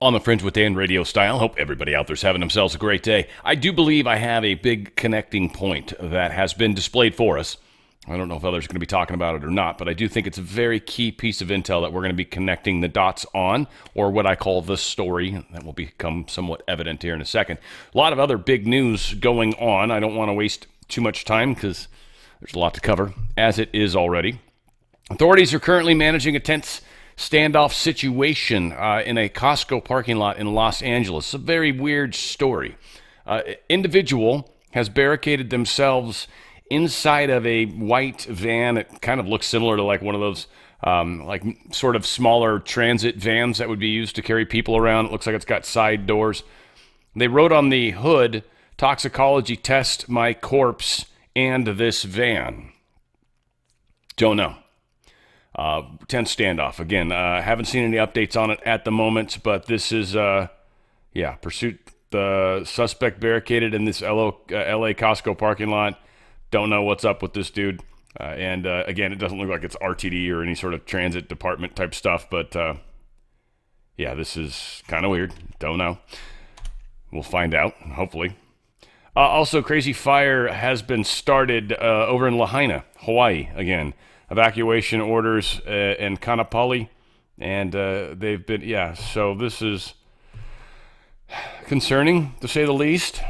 On the Fringe with Dan RadioStyle. Hope everybody out there's having themselves a great day. I do believe I have a big connecting point that has been displayed for us. I don't know if others are going to be talking about it or not, but I do think it's a very key piece of intel that we're going to be connecting the dots on, or what I call the story. That will become somewhat evident here in a second. A lot of other big news going on. I don't want to waste too much time because there's a lot to cover, as it is already. Authorities are currently managing a tense standoff situation in a Costco parking lot in Los Angeles. A very weird story. Individual has barricaded themselves inside of a white van. It kind of looks similar to like one of those like sort of smaller transit vans that would be used to carry people around. It looks like it's got side doors. They wrote on the hood, "Toxicology test my corpse and this van." Don't know. Tense standoff. Again, haven't seen any updates on it at the moment, but this is, pursuit. The suspect barricaded in this LA Costco parking lot. Don't know what's up with this dude. Again, it doesn't look like it's RTD or any sort of transit department type stuff, but this is kind of weird. Don't know. We'll find out, hopefully. Also, crazy fire has been started over in Lahaina, Hawaii, again. Evacuation orders in Kanapali, and they've been, so this is concerning, to say the least.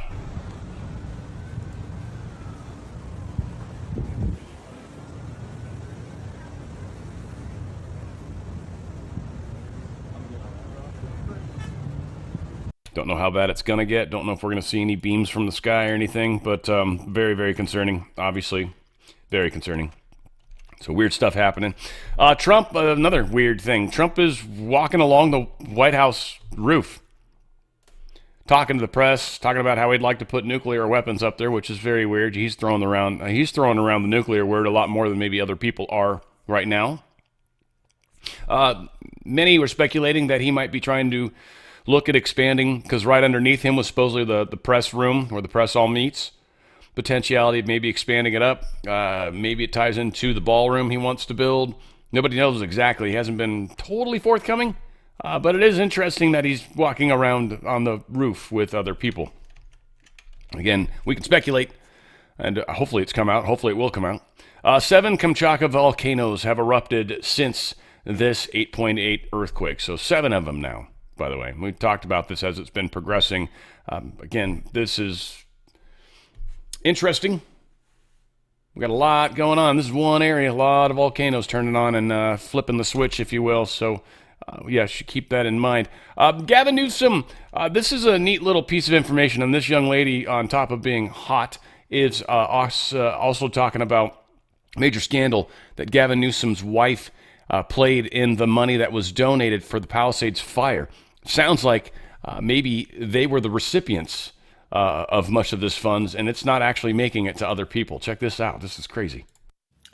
Don't know how bad it's going to get. Don't know if we're going to see any beams from the sky or anything, but very, very concerning, obviously. Very concerning. So weird stuff happening. Trump, another weird thing. Trump is walking along the White House roof, talking to the press, talking about how he'd like to put nuclear weapons up there, which is very weird. He's throwing around the nuclear word a lot more than maybe other people are right now. Many were speculating that he might be trying to look at expanding, because right underneath him was supposedly the press room where the press all meets. Potentiality of maybe expanding it up. Maybe it ties into the ballroom he wants to build. Nobody knows exactly. He hasn't been totally forthcoming, but it is interesting that he's walking around on the roof with other people. Again, we can speculate, and hopefully it's come out. Hopefully it will come out. 7 Kamchatka volcanoes have erupted since this 8.8 earthquake. So 7 of them now, by the way. We've talked about this as it's been progressing. Again, this is interesting. We got a lot going on. This is one area, a lot of volcanoes turning on and flipping the switch, if you will. So, should keep that in mind. Gavin Newsom, this is a neat little piece of information. And this young lady, on top of being hot, is also talking about major scandal that Gavin Newsom's wife played in the money that was donated for the Palisades fire. Sounds like maybe they were the recipients of much of this funds, and it's not actually making it to other people. Check this out. This is crazy.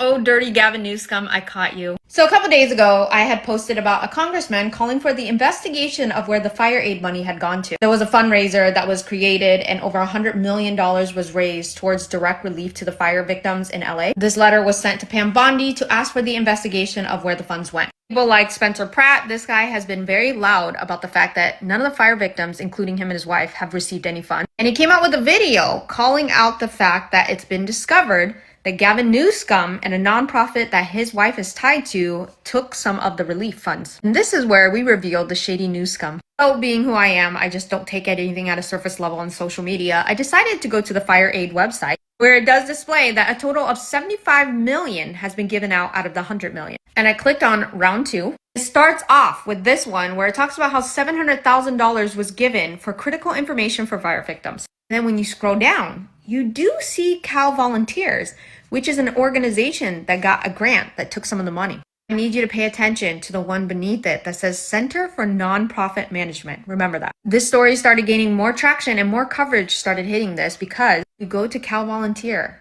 Oh, dirty Gavin Newsom, I caught you. So a couple days ago, I had posted about a congressman calling for the investigation of where the fire aid money had gone to. There was a fundraiser that was created and over $100 million was raised towards direct relief to the fire victims in LA. This letter was sent to Pam Bondi to ask for the investigation of where the funds went. People like Spencer Pratt, this guy has been very loud about the fact that none of the fire victims, including him and his wife, have received any funds. And he came out with a video calling out the fact that it's been discovered that Gavin Newsom and a nonprofit that his wife is tied to took some of the relief funds. And this is where we revealed the shady Newsom. So being who I am, I just don't take anything at a surface level on social media. I decided to go to the Fire Aid website, where it does display that a total of 75 million has been given out of the 100 million. And I clicked on round 2. It starts off with this one where it talks about how $700,000 was given for critical information for fire victims. And then when you scroll down, you do see Cal Volunteers, which is an organization that got a grant that took some of the money. I need you to pay attention to the one beneath it that says Center for Nonprofit Management. Remember that. This story started gaining more traction and more coverage started hitting this because you go to Cal Volunteer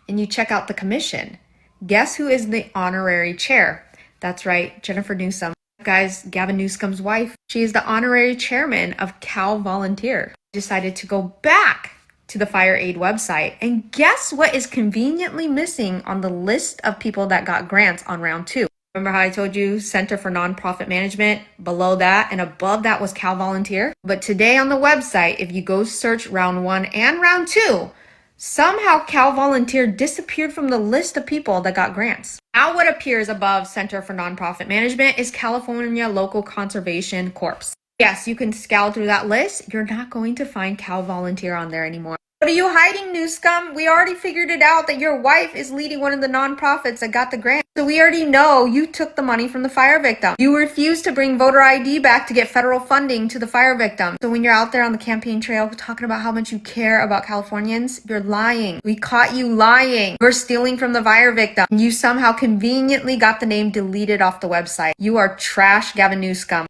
and you check out the commission. Guess who is the honorary chair? That's right, Jennifer Newsom. Guys, Gavin Newsom's wife. She is the honorary chairman of Cal Volunteer. Decided to go back to the Fire Aid website. And guess what is conveniently missing on the list of people that got grants on round 2? Remember how I told you Center for Nonprofit Management? Below that and above that was Cal Volunteer. But today on the website, if you go search round 1 and round 2, somehow Cal Volunteer disappeared from the list of people that got grants. Now what appears above Center for Nonprofit Management is California Local Conservation Corps. Yes, you can scour through that list. You're not going to find Cal Volunteer on there anymore. What are you hiding, New Scum? We already figured it out that your wife is leading one of the nonprofits that got the grant. So we already know you took the money from the fire victim. You refused to bring voter ID back to get federal funding to the fire victim. So when you're out there on the campaign trail talking about how much you care about Californians, you're lying. We caught you lying. We're stealing from the fire victim. You somehow conveniently got the name deleted off the website. You are trash, Gavin Newsom.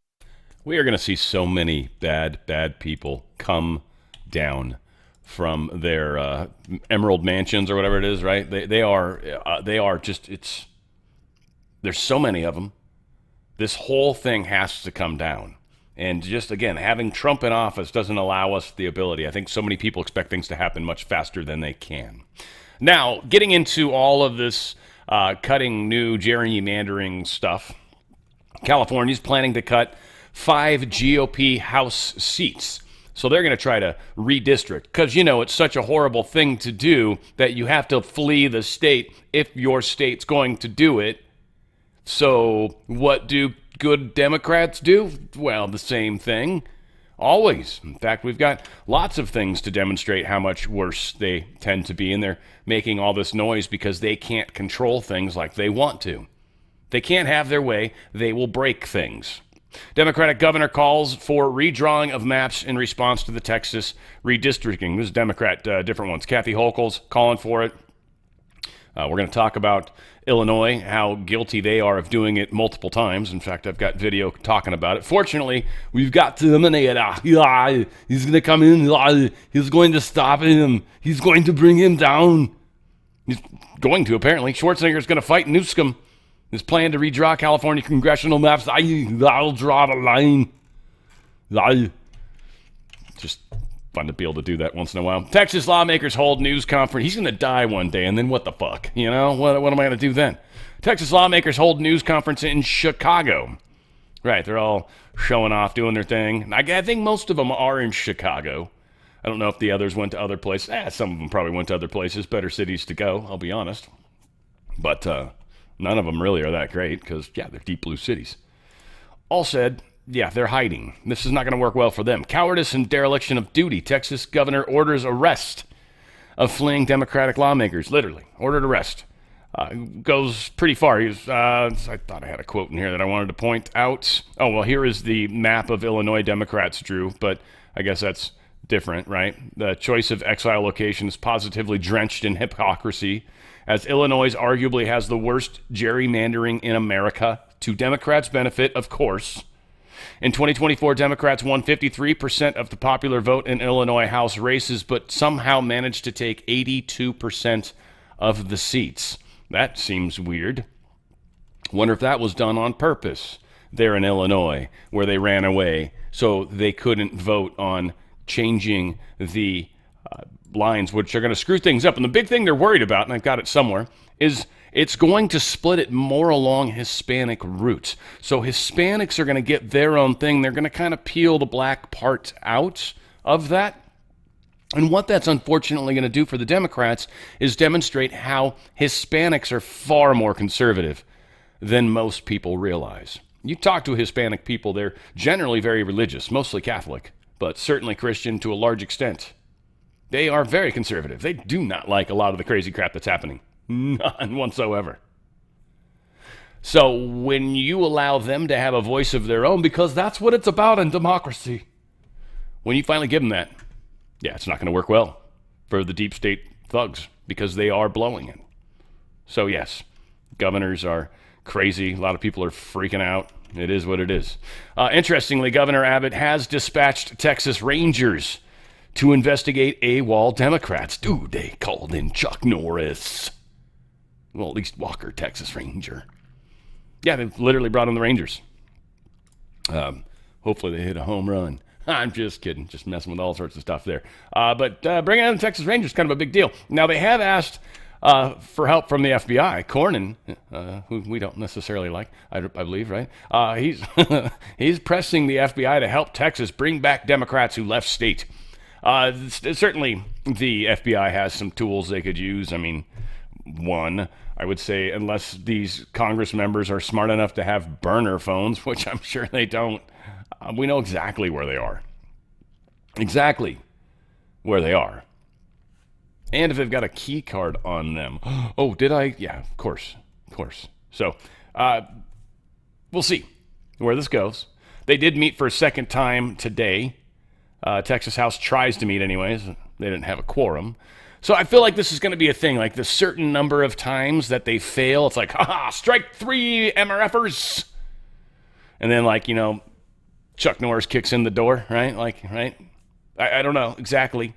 We are going to see so many bad people come down from their emerald mansions or whatever it is, right? They are just, there's so many of them. This whole thing has to come down. And just, again, having Trump in office doesn't allow us the ability. I think so many people expect things to happen much faster than they can. Now, getting into all of this cutting new gerrymandering stuff, California's planning to cut 5 GOP House seats. So they're going to try to redistrict because, it's such a horrible thing to do that you have to flee the state if your state's going to do it. So what do good Democrats do? Well, the same thing. Always. In fact, we've got lots of things to demonstrate how much worse they tend to be, and they're making all this noise because they can't control things like they want to. They can't have their way. They will break things. Democratic governor calls for redrawing of maps in response to the Texas redistricting. This is Democrat, different ones. Kathy Hochul's calling for it. We're going to talk about Illinois, how guilty they are of doing it multiple times. In fact, I've got video talking about it. Fortunately, we've got to eliminate it. He's going to come in. He's going to stop him. He's going to bring him down. He's going to, apparently. Schwarzenegger's going to fight Newsom. His plan to redraw California congressional maps. I'll draw the line. Just fun to be able to do that once in a while. Texas lawmakers hold news conference. He's going to die one day, and then what the fuck? What am I going to do then? Texas lawmakers hold news conference in Chicago. Right, they're all showing off, doing their thing. I think most of them are in Chicago. I don't know if the others went to other places. Some of them probably went to other places, better cities to go, I'll be honest. But, none of them really are that great because, they're deep blue cities. All said, they're hiding. This is not going to work well for them. Cowardice and dereliction of duty. Texas governor orders arrest of fleeing Democratic lawmakers. Literally, ordered arrest. Goes pretty far. I thought I had a quote in here that I wanted to point out. Oh, well, here is the map of Illinois Democrats drew, but I guess that's different, right? The choice of exile location is positively drenched in hypocrisy, as Illinois arguably has the worst gerrymandering in America, to Democrats' benefit, of course. In 2024, Democrats won 53% of the popular vote in Illinois House races, but somehow managed to take 82% of the seats. That seems weird. Wonder if that was done on purpose there in Illinois, where they ran away so they couldn't vote on changing the lines, which are going to screw things up. And the big thing they're worried about, and I've got it somewhere, is it's going to split it more along Hispanic routes. So Hispanics are going to get their own thing. They're going to kind of peel the black part out of that. And what that's unfortunately going to do for the Democrats is demonstrate how Hispanics are far more conservative than most people realize. You talk to Hispanic people, they're generally very religious, mostly Catholic, but certainly Christian to a large extent. They are very conservative. They do not like a lot of the crazy crap that's happening. None whatsoever. So when you allow them to have a voice of their own, because that's what it's about in democracy, when you finally give them that, it's not going to work well for the deep state thugs because they are blowing it. So yes, governors are crazy. A lot of people are freaking out. It is what it is. Interestingly, Governor Abbott has dispatched Texas Rangers to investigate AWOL Democrats. Dude, they called in Chuck Norris. Well, at least Walker, Texas Ranger. They've literally brought in the Rangers. Hopefully they hit a home run. I'm just kidding. Just messing with all sorts of stuff there. But bringing in the Texas Rangers is kind of a big deal. Now, they have asked for help from the FBI. Cornyn, who we don't necessarily like, I believe, right? He's he's pressing the FBI to help Texas bring back Democrats who left state. Certainly, the FBI has some tools they could use. I mean, one, I would say, unless these Congress members are smart enough to have burner phones, which I'm sure they don't, we know exactly where they are. Exactly where they are. And if they've got a key card on them. Oh, did I? Yeah, of course. So, we'll see where this goes. They did meet for a second time today. Texas House tries to meet anyways. They didn't have a quorum. So I feel like this is going to be a thing. Like the certain number of times that they fail, it's like, haha, strike 3 MRFers. And then Chuck Norris kicks in the door, right? Right? I don't know exactly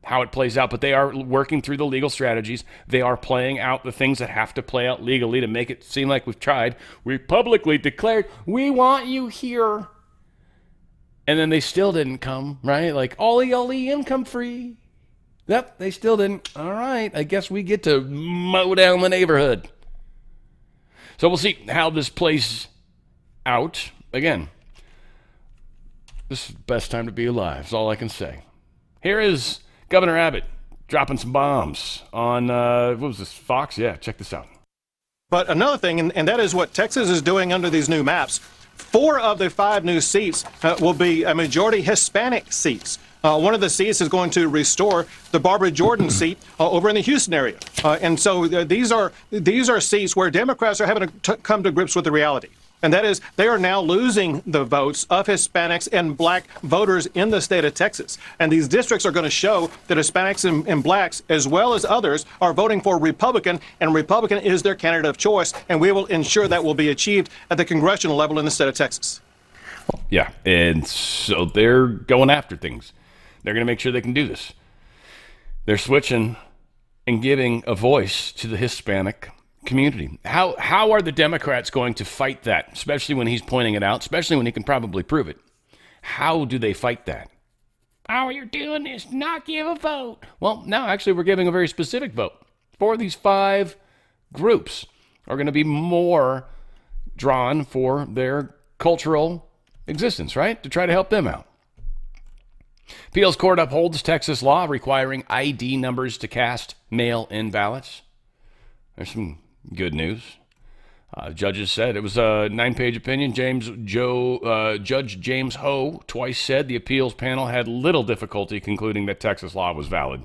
how it plays out, but they are working through the legal strategies. They are playing out the things that have to play out legally to make it seem like we've tried. We publicly declared, we want you here. And then they still didn't come, right? Like, ollie, income free. Yep, they still didn't. All right, I guess we get to mow down the neighborhood. So we'll see how this plays out. Again, this is the best time to be alive, is all I can say. Here is Governor Abbott dropping some bombs on, what was this, Fox? Yeah, check this out. But another thing, and that is what Texas is doing under these new maps. 4 of the 5 new seats will be a majority Hispanic seats. One of the seats is going to restore the Barbara Jordan seat over in the Houston area. And so these are seats where Democrats are having to come to grips with the reality. And that is, they are now losing the votes of Hispanics and black voters in the state of Texas. And these districts are going to show that Hispanics and blacks, as well as others, are voting for Republican, and Republican is their candidate of choice. And we will ensure that will be achieved at the congressional level in the state of Texas. Yeah, and so they're going after things. They're going to make sure they can do this. They're switching and giving a voice to the Hispanic community. How are the Democrats going to fight that, especially when he's pointing it out, especially when he can probably prove it? How do they fight that? All you're doing is not give a vote. Well, no, actually, we're giving a very specific vote. 4 of these 5 groups are going to be more drawn for their cultural existence, right? To try to help them out. Appeals court upholds Texas law requiring ID numbers to cast mail-in ballots. There's some good news. Judges said it was a 9-page opinion. Judge James Ho twice said the appeals panel had little difficulty concluding that Texas law was valid.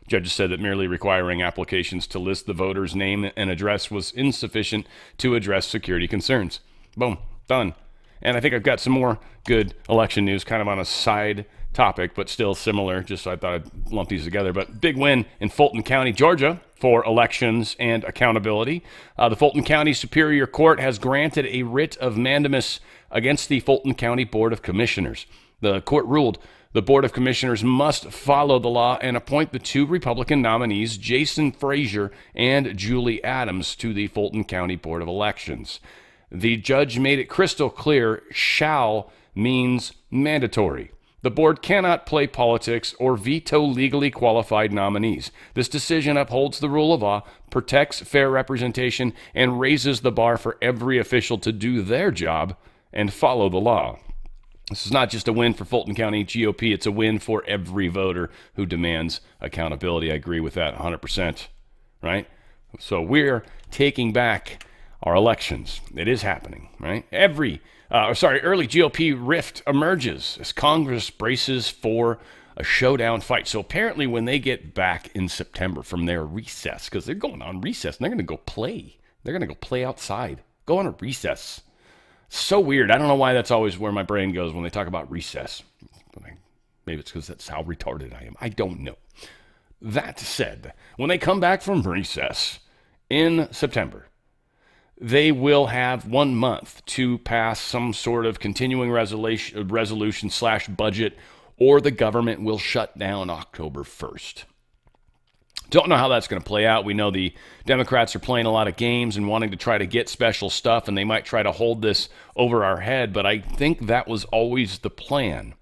Judges said that merely requiring applications to list the voter's name and address was insufficient to address security concerns. Boom, done. And I think I've got some more good election news kind of on a side topic, but still similar. Just I thought I'd lump these together. But big win in Fulton County, Georgia for elections and accountability. The Fulton County Superior Court has granted a writ of mandamus against the Fulton County Board of Commissioners. The court ruled the Board of Commissioners must follow the law and appoint the 2 Republican nominees, Jason Frazier and Julie Adams, to the Fulton County Board of Elections. The judge made it crystal clear, shall means mandatory. The board cannot play politics or veto legally qualified nominees. This decision upholds the rule of law, protects fair representation, and raises the bar for every official to do their job and follow the law. This is not just a win for Fulton County GOP, it's a win for every voter who demands accountability. I agree with that 100%, right? So we're taking back our elections. It is happening, right? Early GOP rift emerges as Congress braces for a showdown fight. So apparently when they get back in September from their recess, because they're going on recess and they're going to go play. They're going to go play outside, go on a recess. So weird. I don't know why that's always where my brain goes when they talk about recess. Maybe it's because that's how retarded I am. I don't know. That said, when they come back from recess in September, they will have 1 month to pass some sort of continuing resolution / budget, or the government will shut down October 1st. Don't know how that's going to play out. We know the Democrats are playing a lot of games and wanting to try to get special stuff, and they might try to hold this over our head, but I think that was always the plan,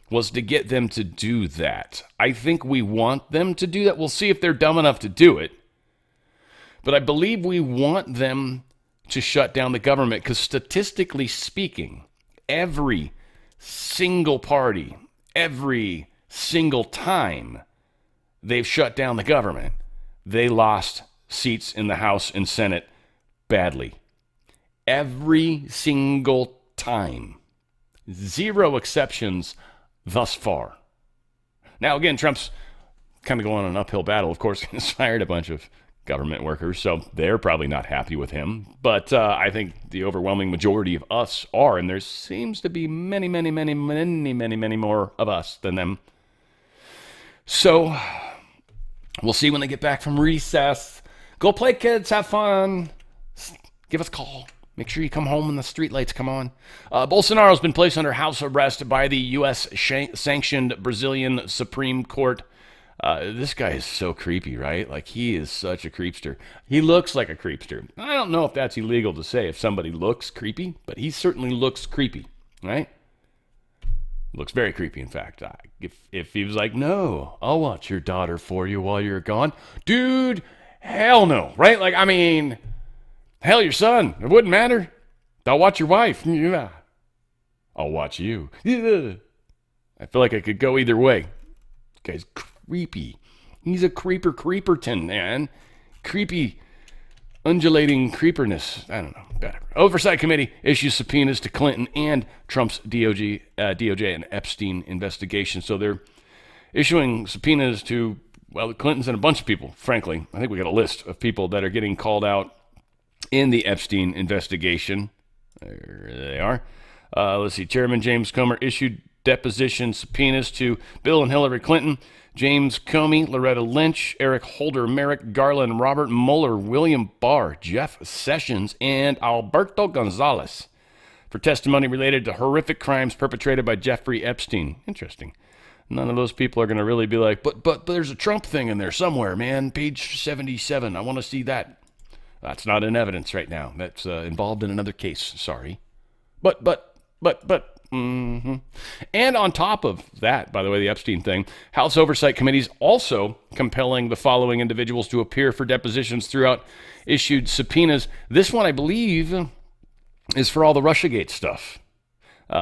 was to get them to do that. I think we want them to do that. We'll see if they're dumb enough to do it. But I believe we want them to shut down the government because statistically speaking, every single party, every single time they've shut down the government, they lost seats in the House and Senate badly. Every single time. Zero exceptions thus far. Now, again, Trump's kind of going on an uphill battle. Of course, he's fired a bunch of government workers, so they're probably not happy with him. But I think the overwhelming majority of us are, and there seems to be many, many, many, many, many, many more of us than them. So we'll see when they get back from recess. Go play, kids. Have fun. Give us a call. Make sure you come home when the streetlights come on. Bolsonaro's been placed under house arrest by the U.S.-sanctioned Brazilian Supreme Court. This guy is so creepy, right? Like, he is such a creepster. He looks like a creepster. I don't know if that's illegal to say if somebody looks creepy, but he certainly looks creepy, right? Looks very creepy, in fact. If he was like, no, I'll watch your daughter for you while you're gone. Dude, hell no, right? Like, I mean, hell, your son. It wouldn't matter. I'll watch your wife. Yeah. I'll watch you. Yeah. I feel like I could go either way. This guy's creepy. He's a creeperton, man. Creepy, undulating creeperness. I don't know. Whatever. Oversight Committee issues subpoenas to Clinton and Trump's DOJ and Epstein investigation. So they're issuing subpoenas to, well, the Clintons and a bunch of people, frankly. I think we got a list of people that are getting called out in the Epstein investigation. There they are. Let's see. Chairman James Comer issued deposition subpoenas to Bill and Hillary Clinton, James Comey, Loretta Lynch, Eric Holder, Merrick Garland, Robert Mueller, William Barr, Jeff Sessions, and Alberto Gonzalez for testimony related to horrific crimes perpetrated by Jeffrey Epstein. Interesting. None of those people are going to really be like, but there's a Trump thing in there somewhere, man. Page 77. I want to see that. That's not in evidence right now. That's involved in another case. Sorry. But. Mm-hmm. And on top of that, by the way, the Epstein thing, House Oversight Committee's also compelling the following individuals to appear for depositions throughout issued subpoenas. This one, I believe, is for all the Russiagate stuff.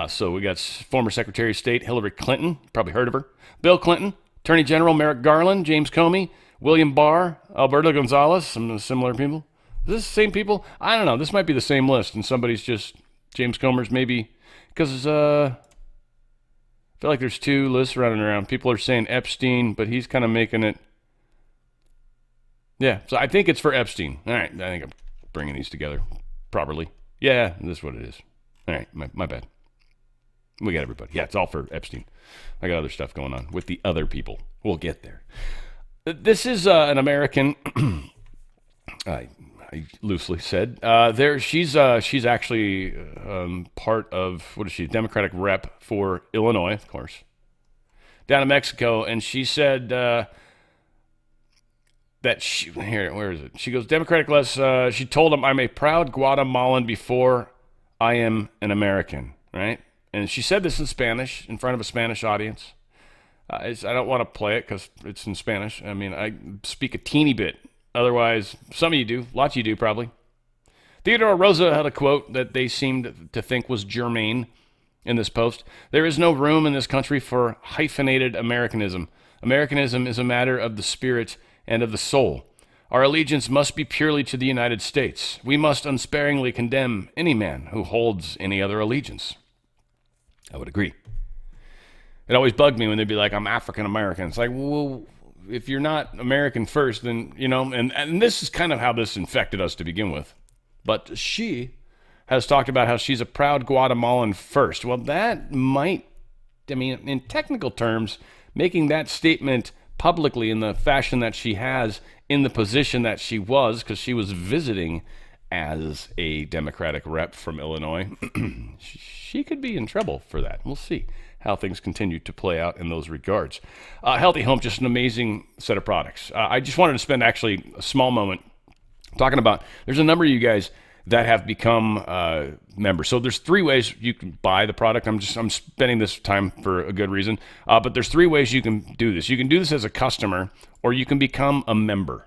So we got former Secretary of State Hillary Clinton, probably heard of her, Bill Clinton, Attorney General Merrick Garland, James Comey, William Barr, Alberto Gonzalez, some similar people. Is this the same people? I don't know. This might be the same list, and somebody's just, James Comer's maybe... Because I feel like there's two lists running around. People are saying Epstein, but he's kind of making it. Yeah, so I think it's for Epstein. All right, I think I'm bringing these together properly. Yeah, this is what it is. All right, my bad. We got everybody. Yeah, it's all for Epstein. I got other stuff going on with the other people. We'll get there. This is an American... I loosely said. She's actually part of, what is she, Democratic rep for Illinois, of course, down in Mexico, and she said that she, here, where is it? She goes, Democratic less, she told him, I'm a proud Guatemalan before I am an American, right? And she said this in Spanish, in front of a Spanish audience. I don't want to play it because it's in Spanish. I mean, I speak a teeny bit. Otherwise, some of you do. Lots of you do, probably. Theodore Roosevelt had a quote that they seemed to think was germane in this post. There is no room in this country for hyphenated Americanism. Americanism is a matter of the spirit and of the soul. Our allegiance must be purely to the United States. We must unsparingly condemn any man who holds any other allegiance. I would agree. It always bugged me when they'd be like, I'm African American. It's like, well, if you're not American first, then, you know, and this is kind of how this infected us to begin with. But she has talked about how she's a proud Guatemalan first. Well, that might, I mean, in technical terms, making that statement publicly in the fashion that she has in the position that she was, because she was visiting as a Democratic rep from Illinois, she could be in trouble for that. We'll see how things continue to play out in those regards. Healthy Home, just an amazing set of products. I just wanted to spend actually a small moment talking about, there's a number of you guys that have become members. So there's three ways you can buy the product. I'm spending this time for a good reason. But there's three ways you can do this. You can do this as a customer, or you can become a member.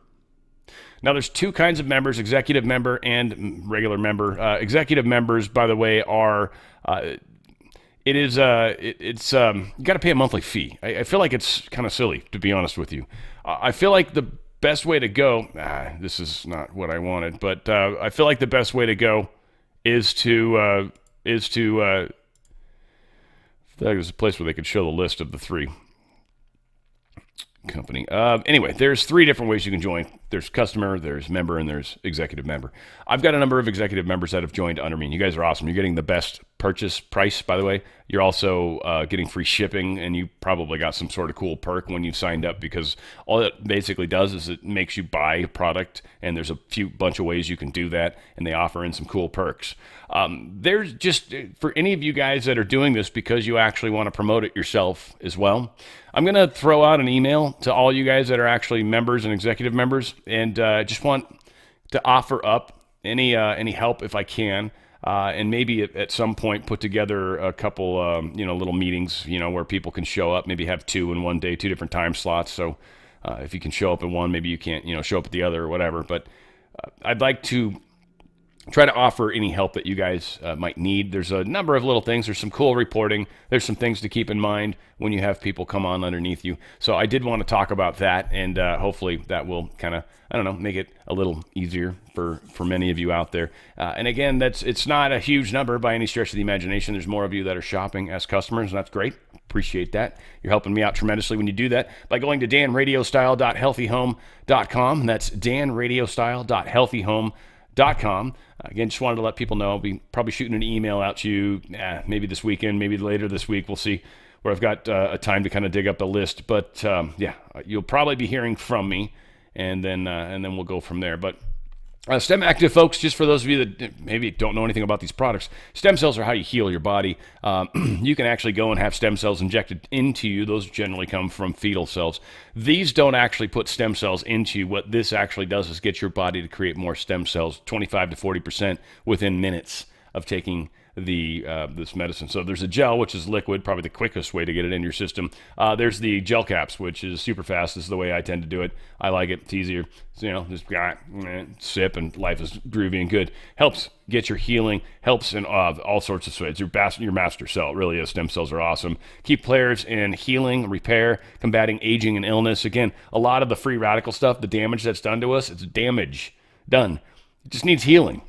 Now, there's two kinds of members, executive member and regular member. Executive members, by the way, are you got to pay a monthly fee. I feel like it's kind of silly, to be honest with you. I feel like the best way to go, this is not what I wanted, but I feel like the best way to go is to I feel like there's a place where they could show the list of the three company. Anyway, there's three different ways you can join. There's customer, there's member, and there's executive member. I've got a number of executive members that have joined under me, and you guys are awesome. You're getting the best purchase price, by the way. You're also getting free shipping, and you probably got some sort of cool perk when you signed up, because all it basically does is it makes you buy a product, and there's a bunch of ways you can do that, and they offer in some cool perks. There's just, for any of you guys that are doing this because you actually want to promote it yourself as well, I'm going to throw out an email to all you guys that are actually members and executive members, and just want to offer up any help if I can, and maybe at some point put together a couple little meetings, where people can show up, maybe have two in one day, two different time slots. So if you can show up at one, maybe you can't show up at the other or whatever. But I'd like to try to offer any help that you guys might need. There's a number of little things. There's some cool reporting. There's some things to keep in mind when you have people come on underneath you. So I did want to talk about that, and hopefully that will kind of, make it a little easier for many of you out there. And again, it's not a huge number by any stretch of the imagination. There's more of you that are shopping as customers, and that's great. Appreciate that. You're helping me out tremendously when you do that by going to danradiostyle.healthyhome.com. That's danradiostyle.healthyhome.com. Again, just wanted to let people know I'll be probably shooting an email out to you maybe this weekend, maybe later this week. We'll see where I've got a time to kind of dig up the list. But you'll probably be hearing from me, and then we'll go from there. But STEM active folks, just for those of you that maybe don't know anything about these products, stem cells are how you heal your body. You can actually go and have stem cells injected into you. Those generally come from fetal cells. These don't actually put stem cells into you. What this actually does is get your body to create more stem cells, 25 to 40% within minutes of taking this medicine. So there's a gel, which is liquid, probably the quickest way to get it in your system. There's the gel caps, which is super fast. This is the way I tend to do it. I like it. It's easier. So, just sip, and life is groovy and good. Helps get your healing. Helps in all sorts of ways. Your master cell. It really is. Stem cells are awesome. Keep players in healing, repair, combating aging and illness. Again, a lot of the free radical stuff, the damage that's done to us, it's damage done. It just needs healing.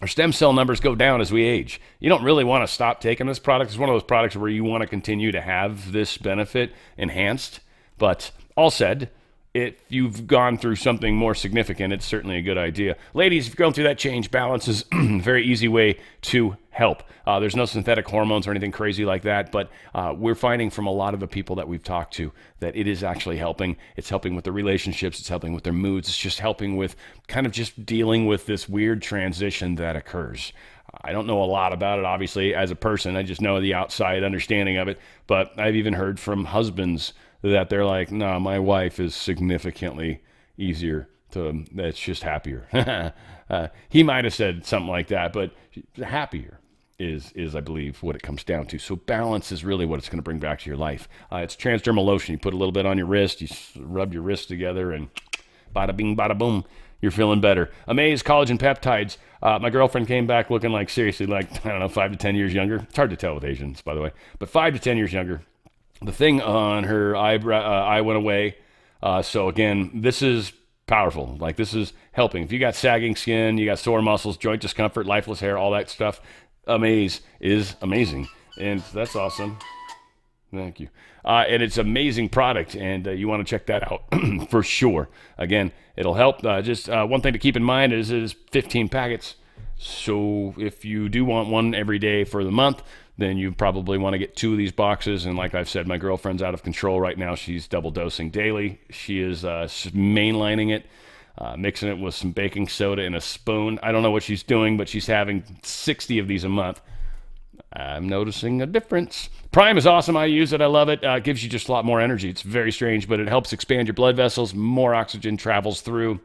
Our stem cell numbers go down as we age. You don't really want to stop taking this product. It's one of those products where you want to continue to have this benefit enhanced. But all said, if you've gone through something more significant, it's certainly a good idea. Ladies, if you're going through that change, balance is a very easy way to help. There's no synthetic hormones or anything crazy like that, but we're finding from a lot of the people that we've talked to that it is actually helping. It's helping with their relationships. It's helping with their moods. It's just helping with kind of just dealing with this weird transition that occurs. I don't know a lot about it, obviously, as a person. I just know the outside understanding of it, but I've even heard from husbands that they're like, no, my wife is significantly easier it's just happier. He might have said something like that, but happier is I believe what it comes down to. So balance is really what it's going to bring back to your life. It's transdermal lotion. You put a little bit on your wrist, you rub your wrist together, and bada bing, bada boom, you're feeling better. Amaze Collagen Peptides. My girlfriend came back looking like, seriously, like, 5 to 10 years younger. It's hard to tell with Asians, by the way, but 5 to 10 years younger. The thing on her eye went away. So again, this is powerful. Like, this is helping. If you got sagging skin, you got sore muscles, joint discomfort, lifeless hair, all that stuff, Amaze is amazing. And that's awesome. Thank you. And it's an amazing product, and you want to check that out for sure. Again, it'll help. Just one thing to keep in mind is it is 15 packets. So if you do want one every day for the month, then you probably want to get 2 of these boxes. And like I've said, my girlfriend's out of control right now. She's double dosing daily. She is mainlining it, mixing it with some baking soda in a spoon. I don't know what she's doing, but she's having 60 of these a month. I'm noticing a difference. Prime is awesome. I use it. I love it. It gives you just a lot more energy. It's very strange, but it helps expand your blood vessels. More oxygen travels through.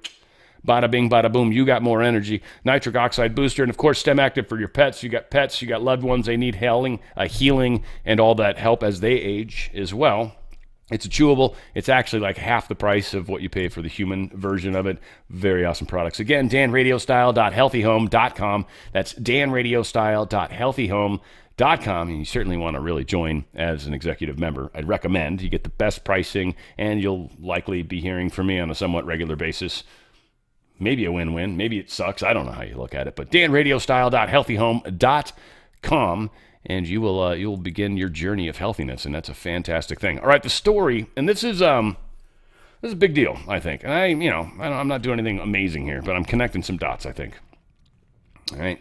Bada bing, bada boom, you got more energy. Nitric oxide booster, and of course, STEM Active for your pets. You got pets, you got loved ones. They need healing, and all that help as they age as well. It's a chewable. It's actually like half the price of what you pay for the human version of it. Very awesome products. Again, danradiostyle.healthyhome.com. That's danradiostyle.healthyhome.com. And you certainly want to really join as an executive member. I'd recommend. You get the best pricing, and you'll likely be hearing from me on a somewhat regular basis. Maybe a win-win. Maybe it sucks. I don't know how you look at it. But danradiostyle.healthyhome.com. And you will begin your journey of healthiness, and that's a fantastic thing. All right, the story, and this is a big deal, I think. And I'm not doing anything amazing here, but I'm connecting some dots, I think. All right.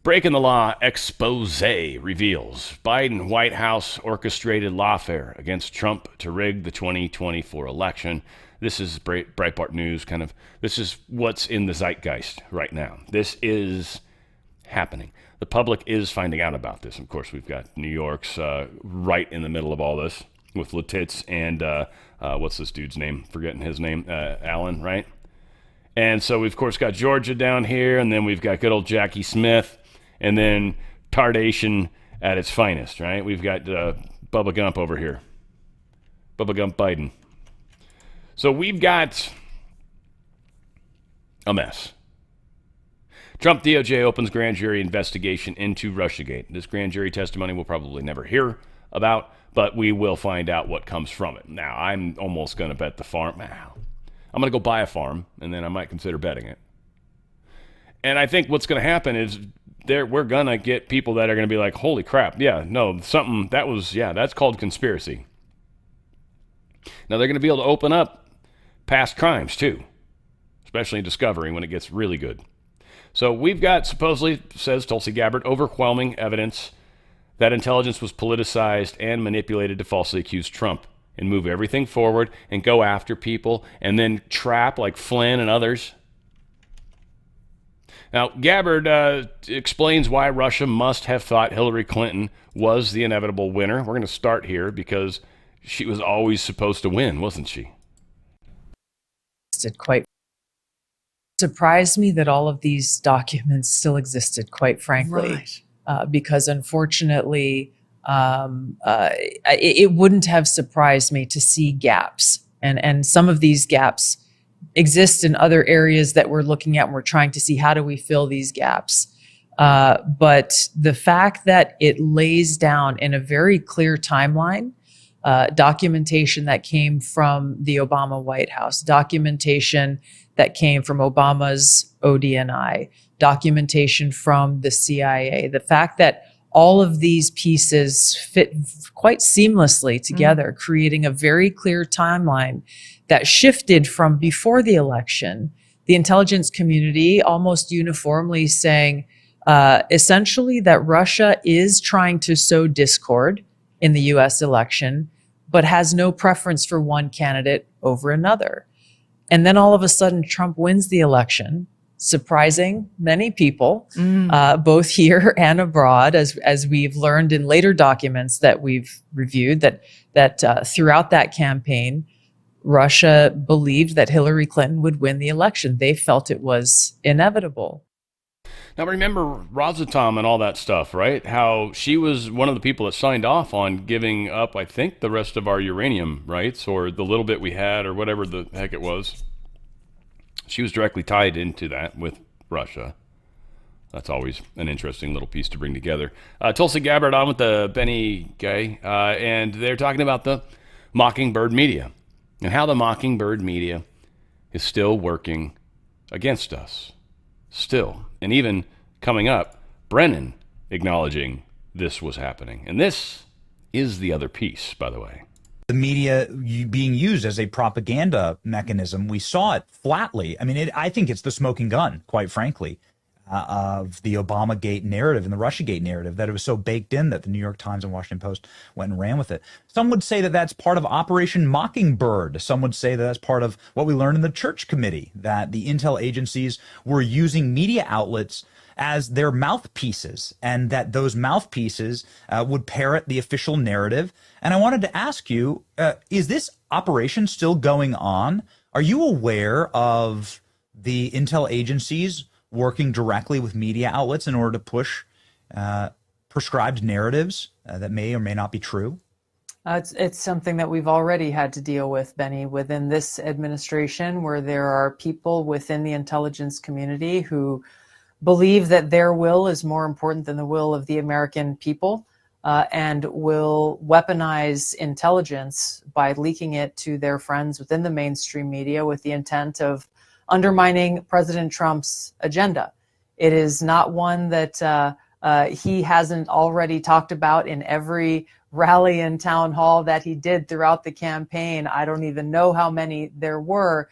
Breaking the law expose reveals Biden White House orchestrated lawfare against Trump to rig the 2024 election. This is Breitbart News, this is what's in the zeitgeist right now. This is happening. The public is finding out about this. Of course, we've got New York's right in the middle of all this with Letitz and what's this dude's name? Forgetting his name. Allen, right? And so we've, of course, got Georgia down here, and then we've got good old Jackie Smith, and then Tardation at its finest, right? We've got Bubba Gump over here. Bubba Gump Biden. So we've got a mess. Trump DOJ opens grand jury investigation into Russiagate. This grand jury testimony we'll probably never hear about, but we will find out what comes from it. Now, I'm almost going to bet the farm. I'm going to go buy a farm, and then I might consider betting it. And I think what's going to happen is we're going to get people that are going to be like, holy crap, that's called conspiracy. Now, they're going to be able to open up past crimes, too, especially in discovery when it gets really good. So we've got, supposedly, says Tulsi Gabbard, overwhelming evidence that intelligence was politicized and manipulated to falsely accuse Trump and move everything forward and go after people and then trap like Flynn and others. Now, Gabbard explains why Russia must have thought Hillary Clinton was the inevitable winner. We're going to start here because she was always supposed to win, wasn't she? It quite surprised me that all of these documents still existed, quite frankly, Right. Because unfortunately, it wouldn't have surprised me to see gaps. And some of these gaps exist in other areas that we're looking at, and we're trying to see how do we fill these gaps. But the fact that it lays down in a very clear timeline, documentation that came from the Obama White House, documentation that came from Obama's ODNI, documentation from the CIA. The fact that all of these pieces fit quite seamlessly together, creating a very clear timeline that shifted from before the election, the intelligence community almost uniformly saying essentially that Russia is trying to sow discord in the US election, but has no preference for one candidate over another. And then all of a sudden, Trump wins the election, surprising many people, both here and abroad, as we've learned in later documents that we've reviewed, that throughout that campaign, Russia believed that Hillary Clinton would win the election. They felt it was inevitable. Now, remember Rosatom and all that stuff, right? How she was one of the people that signed off on giving up, I think, the rest of our uranium rights, or the little bit we had, or whatever the heck it was. She was directly tied into that with Russia. That's always an interesting little piece to bring together. Tulsi Gabbard on with the Benny guy, and they're talking about the Mockingbird media and how the Mockingbird media is still working against us. Still. And even coming up, Brennan acknowledging this was happening. And this is the other piece, by the way. The media being used as a propaganda mechanism, we saw it flatly. I mean, I think it's the smoking gun, quite frankly, of the Obamagate narrative and the Russiagate narrative, that it was so baked in that the New York Times and Washington Post went and ran with it. Some would say that that's part of Operation Mockingbird. Some would say that that's part of what we learned in the Church Committee, that the intel agencies were using media outlets as their mouthpieces, and that those mouthpieces would parrot the official narrative. And I wanted to ask you, is this operation still going on? Are you aware of the intel agencies working directly with media outlets in order to push prescribed narratives that may or may not be true? It's something that we've already had to deal with, Benny, within this administration, where there are people within the intelligence community who believe that their will is more important than the will of the American people, and will weaponize intelligence by leaking it to their friends within the mainstream media with the intent of undermining President Trump's agenda. It is not one that he hasn't already talked about in every rally and town hall that he did throughout the campaign. I don't even know how many there were,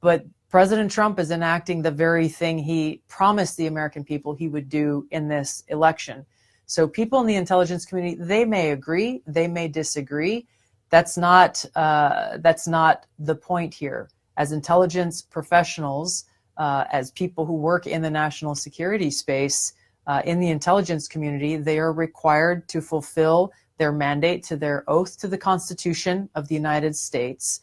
but President Trump is enacting the very thing he promised the American people he would do in this election. So people in the intelligence community, they may agree, they may disagree. That's not the point here. As intelligence professionals, as people who work in the national security space, in the intelligence community, they are required to fulfill their mandate to their oath to the Constitution of the United States,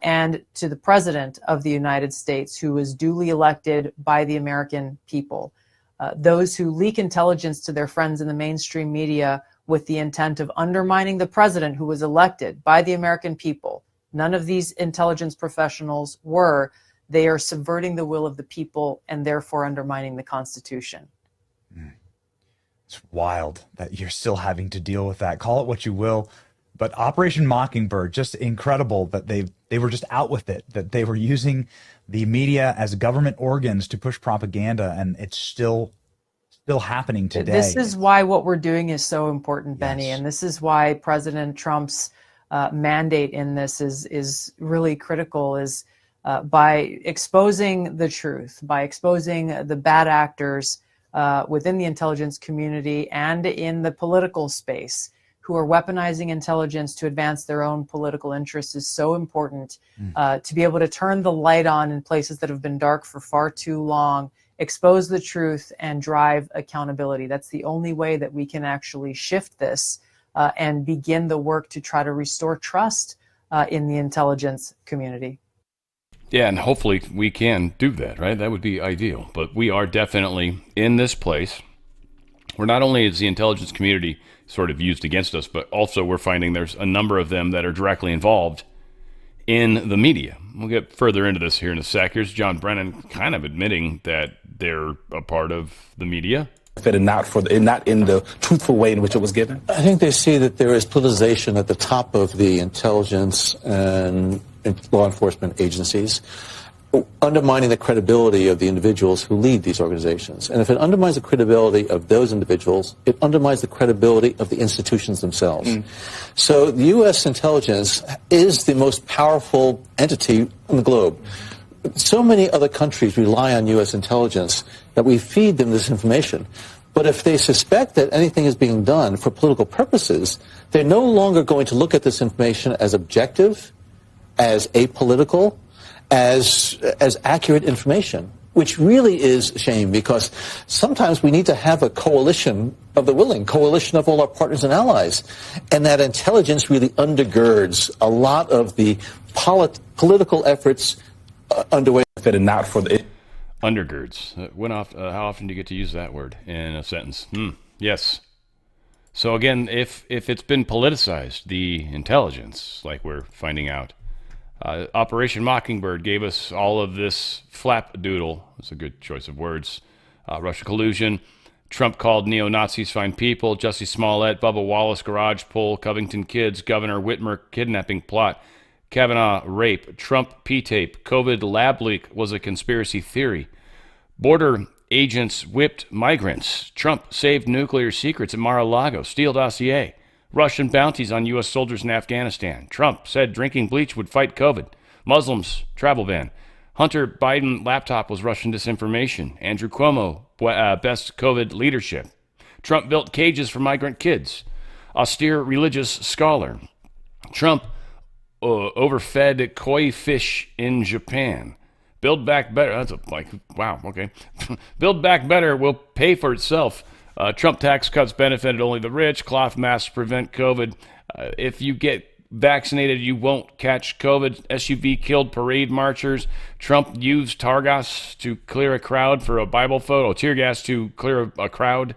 and to the President of the United States, who was duly elected by the American people. Those who leak intelligence to their friends in the mainstream media with the intent of undermining the president who was elected by the American people, none of these intelligence professionals were. They are subverting the will of the people and therefore undermining the Constitution. It's wild that you're still having to deal with that. Call it what you will. But Operation Mockingbird, just incredible that they were just out with it, that they were using the media as government organs to push propaganda, and it's still happening today. This is why what we're doing is so important, Benny, Yes. and this is why President Trump's mandate in this is really critical, is by exposing the truth, by exposing the bad actors within the intelligence community and in the political space who are weaponizing intelligence to advance their own political interests, is so important to be able to turn the light on in places that have been dark for far too long, expose the truth, and drive accountability. That's the only way that we can actually shift this and begin the work to try to restore trust in the intelligence community. Yeah, and hopefully we can do that, right? That would be ideal. But we are definitely in this place where not only is the intelligence community sort of used against us, but also we're finding there's a number of them that are directly involved in the media. We'll get further into this here in a sec. Here's John Brennan kind of admitting that they're a part of the media. And not in the truthful way in which it was given? I think they see that there is politicization at the top of the intelligence and law enforcement agencies, undermining the credibility of the individuals who lead these organizations. And if it undermines the credibility of those individuals, it undermines the credibility of the institutions themselves. So the U.S. intelligence is the most powerful entity on the globe. So many other countries rely on U.S. intelligence that we feed them this information. But if they suspect that anything is being done for political purposes, they're no longer going to look at this information as objective, as apolitical, as accurate information, which really is a shame, because sometimes we need to have a coalition of the willing, coalition of all our partners and allies. And that intelligence really undergirds a lot of the political efforts underway. And not for the... Undergirds. How often do you get to use that word in a sentence? Yes. So again, if it's been politicized, the intelligence, like we're finding out, Operation Mockingbird gave us all of this flapdoodle. That's a good choice of words. Russia collusion. Trump called neo-Nazis fine people. Jussie Smollett, Bubba Wallace garage pull. Covington kids. Governor Whitmer kidnapping plot. Kavanaugh rape. Trump P-tape. COVID lab leak was a conspiracy theory. Border agents whipped migrants. Trump saved nuclear secrets at Mar-a-Lago. Steele dossier. Russian bounties on U.S. soldiers in Afghanistan. Trump said drinking bleach would fight COVID. Muslims, travel ban. Hunter Biden laptop was Russian disinformation. Andrew Cuomo, best COVID leadership. Trump built cages for migrant kids. Austere religious scholar. Trump overfed koi fish in Japan. Build back better. Wow, okay. Build back better will pay for itself. Trump tax cuts benefited only the rich. Cloth masks prevent COVID. If you get vaccinated, you won't catch COVID. SUV killed parade marchers. Trump used tear gas to clear a crowd for a Bible photo. Tear gas to clear a crowd.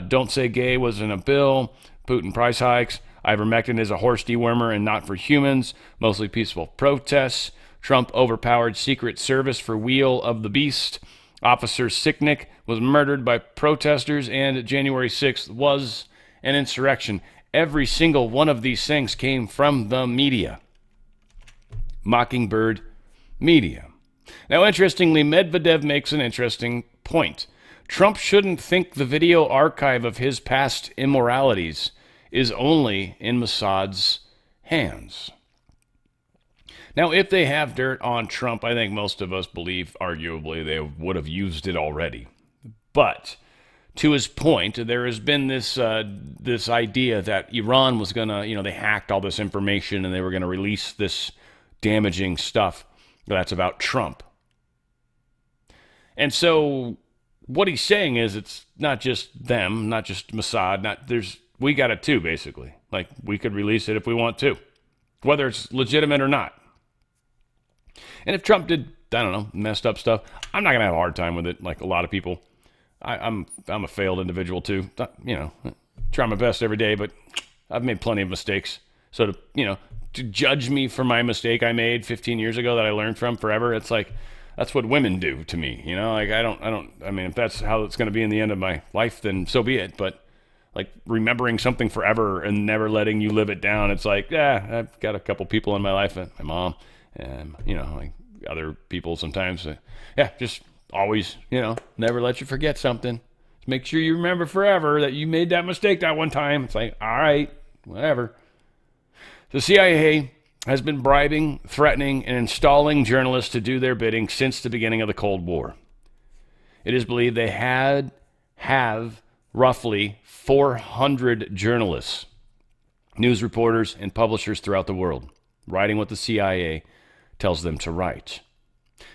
Don't say gay was in a bill. Putin price hikes. Ivermectin is a horse dewormer and not for humans. Mostly peaceful protests. Trump overpowered Secret Service for Wheel of the Beast. Officer Sicknick was murdered by protesters, and January 6th was an insurrection. Every single one of these things came from the media. Mockingbird media. Now, interestingly, Medvedev makes an interesting point. Trump shouldn't think the video archive of his past immoralities is only in Mossad's hands. Now, if they have dirt on Trump, I think most of us believe, arguably, they would have used it already. But to his point, there has been this idea that Iran was going to, they hacked all this information and they were going to release this damaging stuff that's about Trump. And so what he's saying is it's not just them, not just Mossad, we got it too, basically. Like, we could release it if we want to, whether it's legitimate or not. And if Trump did, I don't know, messed up stuff, I'm not going to have a hard time with it, like a lot of people. I'm a failed individual too. Try my best every day, but I've made plenty of mistakes. So to judge me for my mistake I made 15 years ago that I learned from forever, it's like, that's what women do to me. I mean, if that's how it's going to be in the end of my life, then so be it. But like remembering something forever and never letting you live it down, it's like, I've got a couple people in my life, my mom, and, like other people sometimes. Just always, never let you forget something. Just make sure you remember forever that you made that mistake that one time. It's like, all right, whatever. The CIA has been bribing, threatening, and installing journalists to do their bidding since the beginning of the Cold War. It is believed they have roughly 400 journalists, news reporters, and publishers throughout the world, writing what the CIA tells them to write.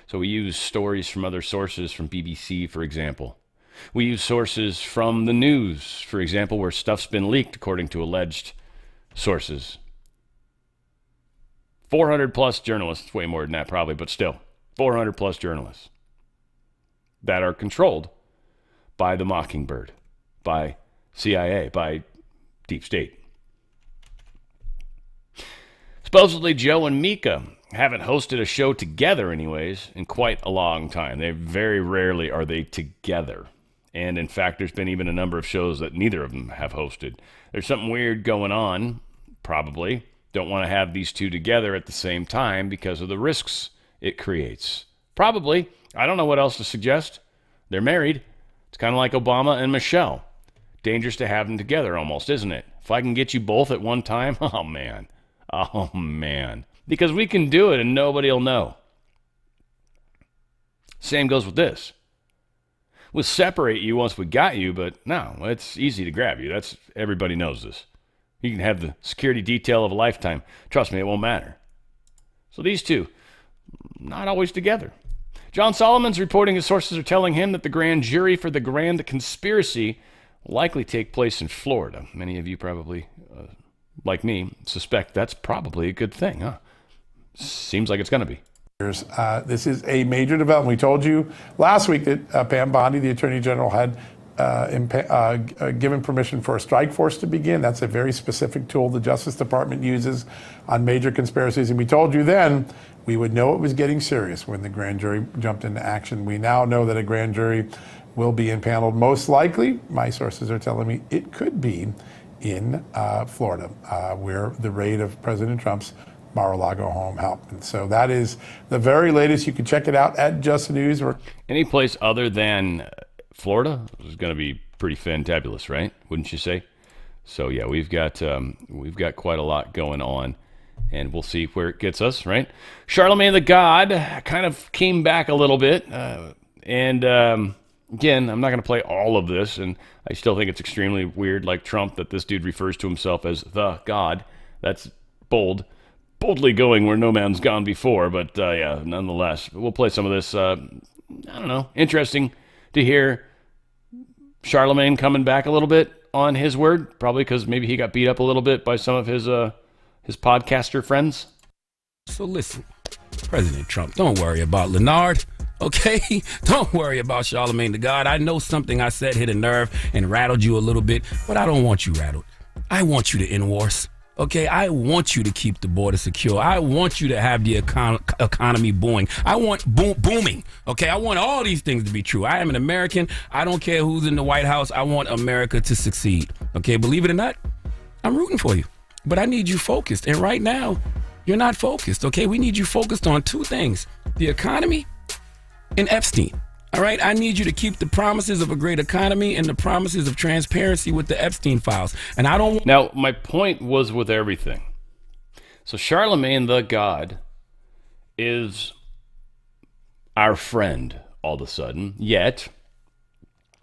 So we use stories from other sources, from BBC, for example. We use sources from the news, for example, where stuff's been leaked, according to alleged sources. 400 plus journalists, way more than that probably, but still, 400 plus journalists that are controlled by the Mockingbird, by CIA, by Deep State. Supposedly, Joe and Mika haven't hosted a show together anyways in quite a long time. They very rarely are they together. And in fact, there's been even a number of shows that neither of them have hosted. There's something weird going on, probably. Don't want to have these two together at the same time because of the risks it creates. Probably. I don't know what else to suggest. They're married. It's kind of like Obama and Michelle. Dangerous to have them together almost, isn't it? If I can get you both at one time, oh man. Because we can do it and nobody will know. Same goes with this. We'll separate you once we got you, but no, it's easy to grab you. Everybody knows this. You can have the security detail of a lifetime. Trust me, it won't matter. So these two, not always together. John Solomon's reporting his sources are telling him that the grand jury for the grand conspiracy will likely take place in Florida. Many of you probably, like me, suspect that's probably a good thing, huh? Seems like it's going to be. This is a major development. We told you last week that Pam Bondi, the Attorney General, had given permission for a strike force to begin. That's a very specific tool the Justice Department uses on major conspiracies. And we told you then we would know it was getting serious when the grand jury jumped into action. We now know that a grand jury will be impaneled. Most likely, my sources are telling me, it could be in Florida, where the raid of President Trump's Mar-a-Lago home happened. So that is the very latest. You can check it out at Just News. Any place other than Florida is going to be pretty fantabulous, right? Wouldn't you say? So yeah, we've got quite a lot going on, and we'll see where it gets us, right? Charlemagne the God kind of came back a little bit, and again, I'm not going to play all of this, and I still think it's extremely weird, like Trump, that this dude refers to himself as the God. That's boldly going where no man's gone before, but yeah, nonetheless, we'll play some of this. I don't know, interesting to hear Charlemagne coming back a little bit on his word, probably because maybe he got beat up a little bit by some of his podcaster friends. So listen, President Trump, don't worry about Leonard, okay? Don't worry about Charlemagne the God. I know something I said hit a nerve and rattled you a little bit, but I don't want you rattled. I want you to end wars. Okay, I want you to keep the border secure. I want you to have the economy booming. I want booming. Okay, I want all these things to be true. I am an American. I don't care who's in the White House. I want America to succeed. Okay, believe it or not, I'm rooting for you. But I need you focused. And right now, you're not focused. Okay, we need you focused on two things: the economy and Epstein. All right, I need you to keep the promises of a great economy and the promises of transparency with the Epstein files. And I don't. Now, my point was with everything. So Charlemagne the God is our friend all of a sudden. Yet,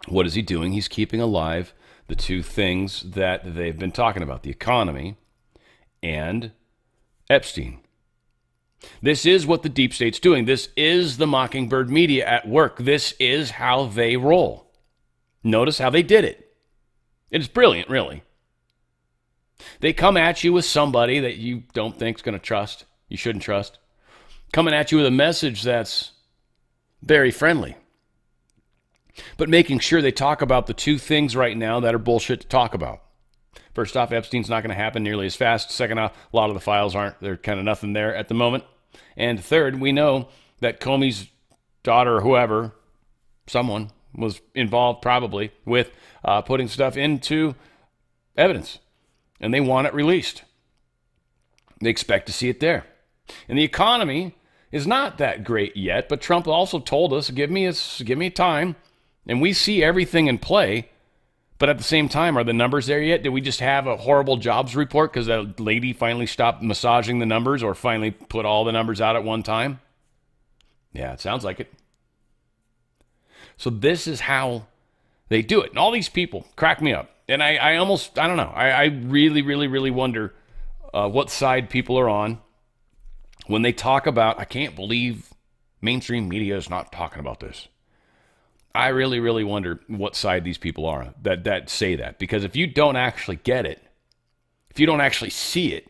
what is he doing? He's keeping alive the two things that they've been talking about: the economy and Epstein. This is what the deep state's doing. This is the Mockingbird media at work. This is how they roll. Notice how they did it. It's brilliant, really. They come at you with somebody that you don't think is going to trust, you shouldn't trust, coming at you with a message that's very friendly, but making sure they talk about the two things right now that are bullshit to talk about. First off, Epstein's not going to happen nearly as fast. Second off, a lot of the files aren't. There's kind of nothing there at the moment. And third, we know that Comey's daughter or whoever, someone, was involved probably with putting stuff into evidence. And they want it released. They expect to see it there. And the economy is not that great yet, but Trump also told us, give me time. And we see everything in play. But at the same time, are the numbers there yet? Did we just have a horrible jobs report because that lady finally stopped massaging the numbers or finally put all the numbers out at one time? Yeah, it sounds like it. So this is how they do it. And all these people crack me up. And I don't know. I really, really, really wonder what side people are on when they talk about, I can't believe mainstream media is not talking about this. I really, really wonder what side these people are that say that. Because if you don't actually get it, if you don't actually see it,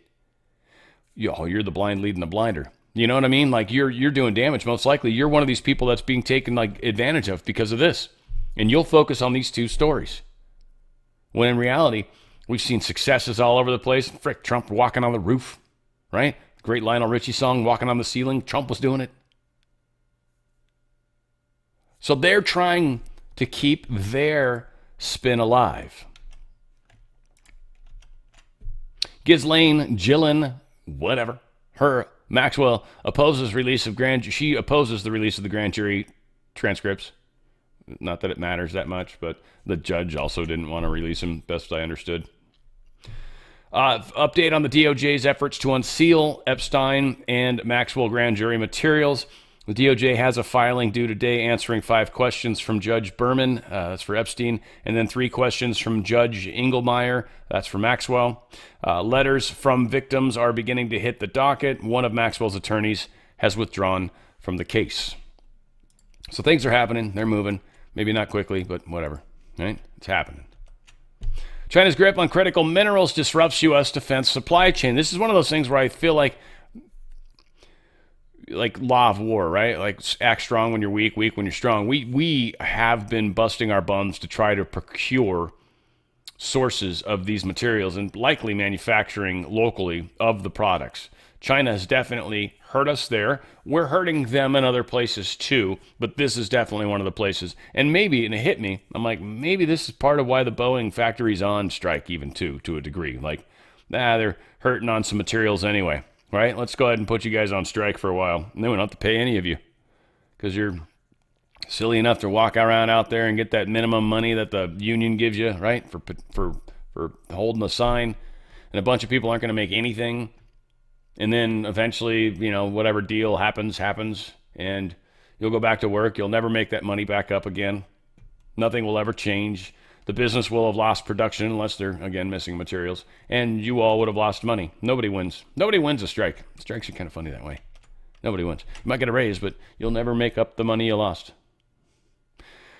you're the blind leading the blinder. You know what I mean? Like you're doing damage. Most likely you're one of these people that's being taken like advantage of because of this. And you'll focus on these two stories. When in reality, we've seen successes all over the place. Frick, Trump walking on the roof, right? Great Lionel Richie song, Walking on the Ceiling. Trump was doing it. So they're trying to keep their spin alive. Ghislaine, whatever, Maxwell opposes the release of the grand jury transcripts. Not that it matters that much, but the judge also didn't want to release them, best I understood. Update on the DOJ's efforts to unseal Epstein and Maxwell grand jury materials. The DOJ has a filing due today answering 5 questions from Judge Berman, that's for Epstein, and then 3 questions from Judge Engelmeyer, that's for Maxwell. Letters from victims are beginning to hit the docket. One of Maxwell's attorneys has withdrawn from the case. So things are happening. They're moving. Maybe not quickly, but whatever. Right? It's happening. China's grip on critical minerals disrupts U.S. defense supply chain. This is one of those things where I feel like law of war, right? Like act strong when you're weak, weak when you're strong. We have been busting our buns to try to procure sources of these materials and likely manufacturing locally of the products. China has definitely hurt us there. We're hurting them in other places too, but this is definitely one of the places. And maybe, and it hit me, I'm like, maybe this is part of why the Boeing factory's on strike even too, to a degree. Like, they're hurting on some materials anyway. Right? Let's go ahead and put you guys on strike for a while. And then we don't have to pay any of you because you're silly enough to walk around out there and get that minimum money that the union gives you, right? For holding the sign. And a bunch of people aren't going to make anything. And then eventually, whatever deal happens. And you'll go back to work. You'll never make that money back up again. Nothing will ever change. The business will have lost production unless they're, again, missing materials. And you all would have lost money. Nobody wins. Nobody wins a strike. Strikes are kind of funny that way. Nobody wins. You might get a raise, but you'll never make up the money you lost.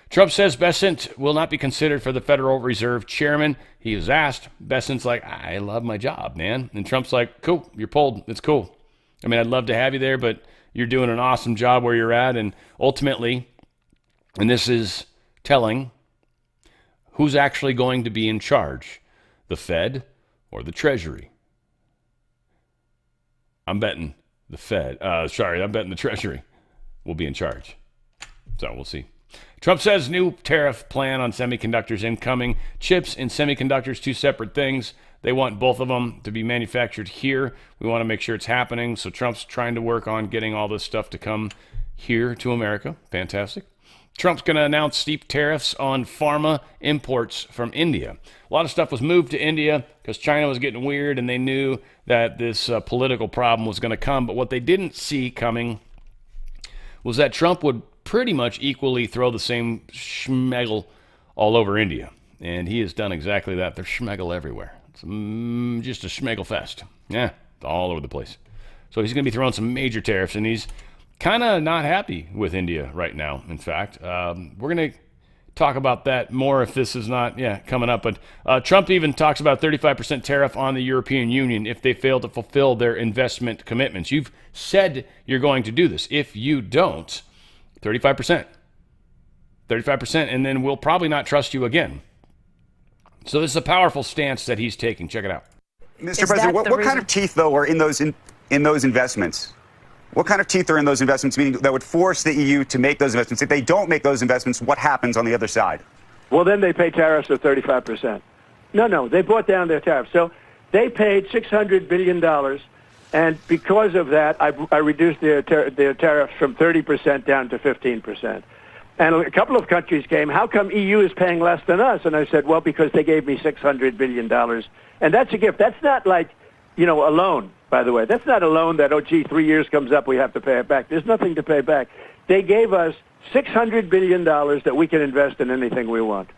Trump says Bessent will not be considered for the Federal Reserve chairman. He was asked. Bessent's like, I love my job, man. And Trump's like, cool, you're pulled. It's cool. I mean, I'd love to have you there, but you're doing an awesome job where you're at. And ultimately, and this is telling, who's actually going to be in charge? The Fed or the Treasury? I'm betting the Fed, I'm betting the Treasury will be in charge. So we'll see. Trump says new tariff plan on semiconductors incoming. Chips and semiconductors, two separate things. They want both of them to be manufactured here. We want to make sure it's happening. So Trump's trying to work on getting all this stuff to come here to America. Fantastic. Trump's going to announce steep tariffs on pharma imports from India. A lot of stuff was moved to India because China was getting weird and they knew that this political problem was going to come. But what they didn't see coming was that Trump would pretty much equally throw the same schmegel all over India. And he has done exactly that. There's schmegel everywhere. It's just a schmegel fest. Yeah, it's all over the place. So he's going to be throwing some major tariffs, and he's kind of not happy with India right now, in fact. We're going to talk about that more if this is not, coming up. But Trump even talks about 35% tariff on the European Union if they fail to fulfill their investment commitments. You've said you're going to do this. If you don't, 35%, and then we'll probably not trust you again. So this is a powerful stance that he's taking. Check it out. Mr. President, what kind of teeth, though, are in those investments? What kind of teeth are in those investments, meaning that would force the EU to make those investments? If they don't make those investments, what happens on the other side? Well, then they pay tariffs of 35%. No, they brought down their tariffs. So they paid $600 billion, and because of that, I reduced their tariffs from 30% down to 15%. And a couple of countries came, how come EU is paying less than us? And I said, well, because they gave me $600 billion. And that's a gift. That's not like, a loan, by the way. That's not a loan that, 3 years comes up, we have to pay it back. There's nothing to pay back. They gave us $600 billion that we can invest in anything we want.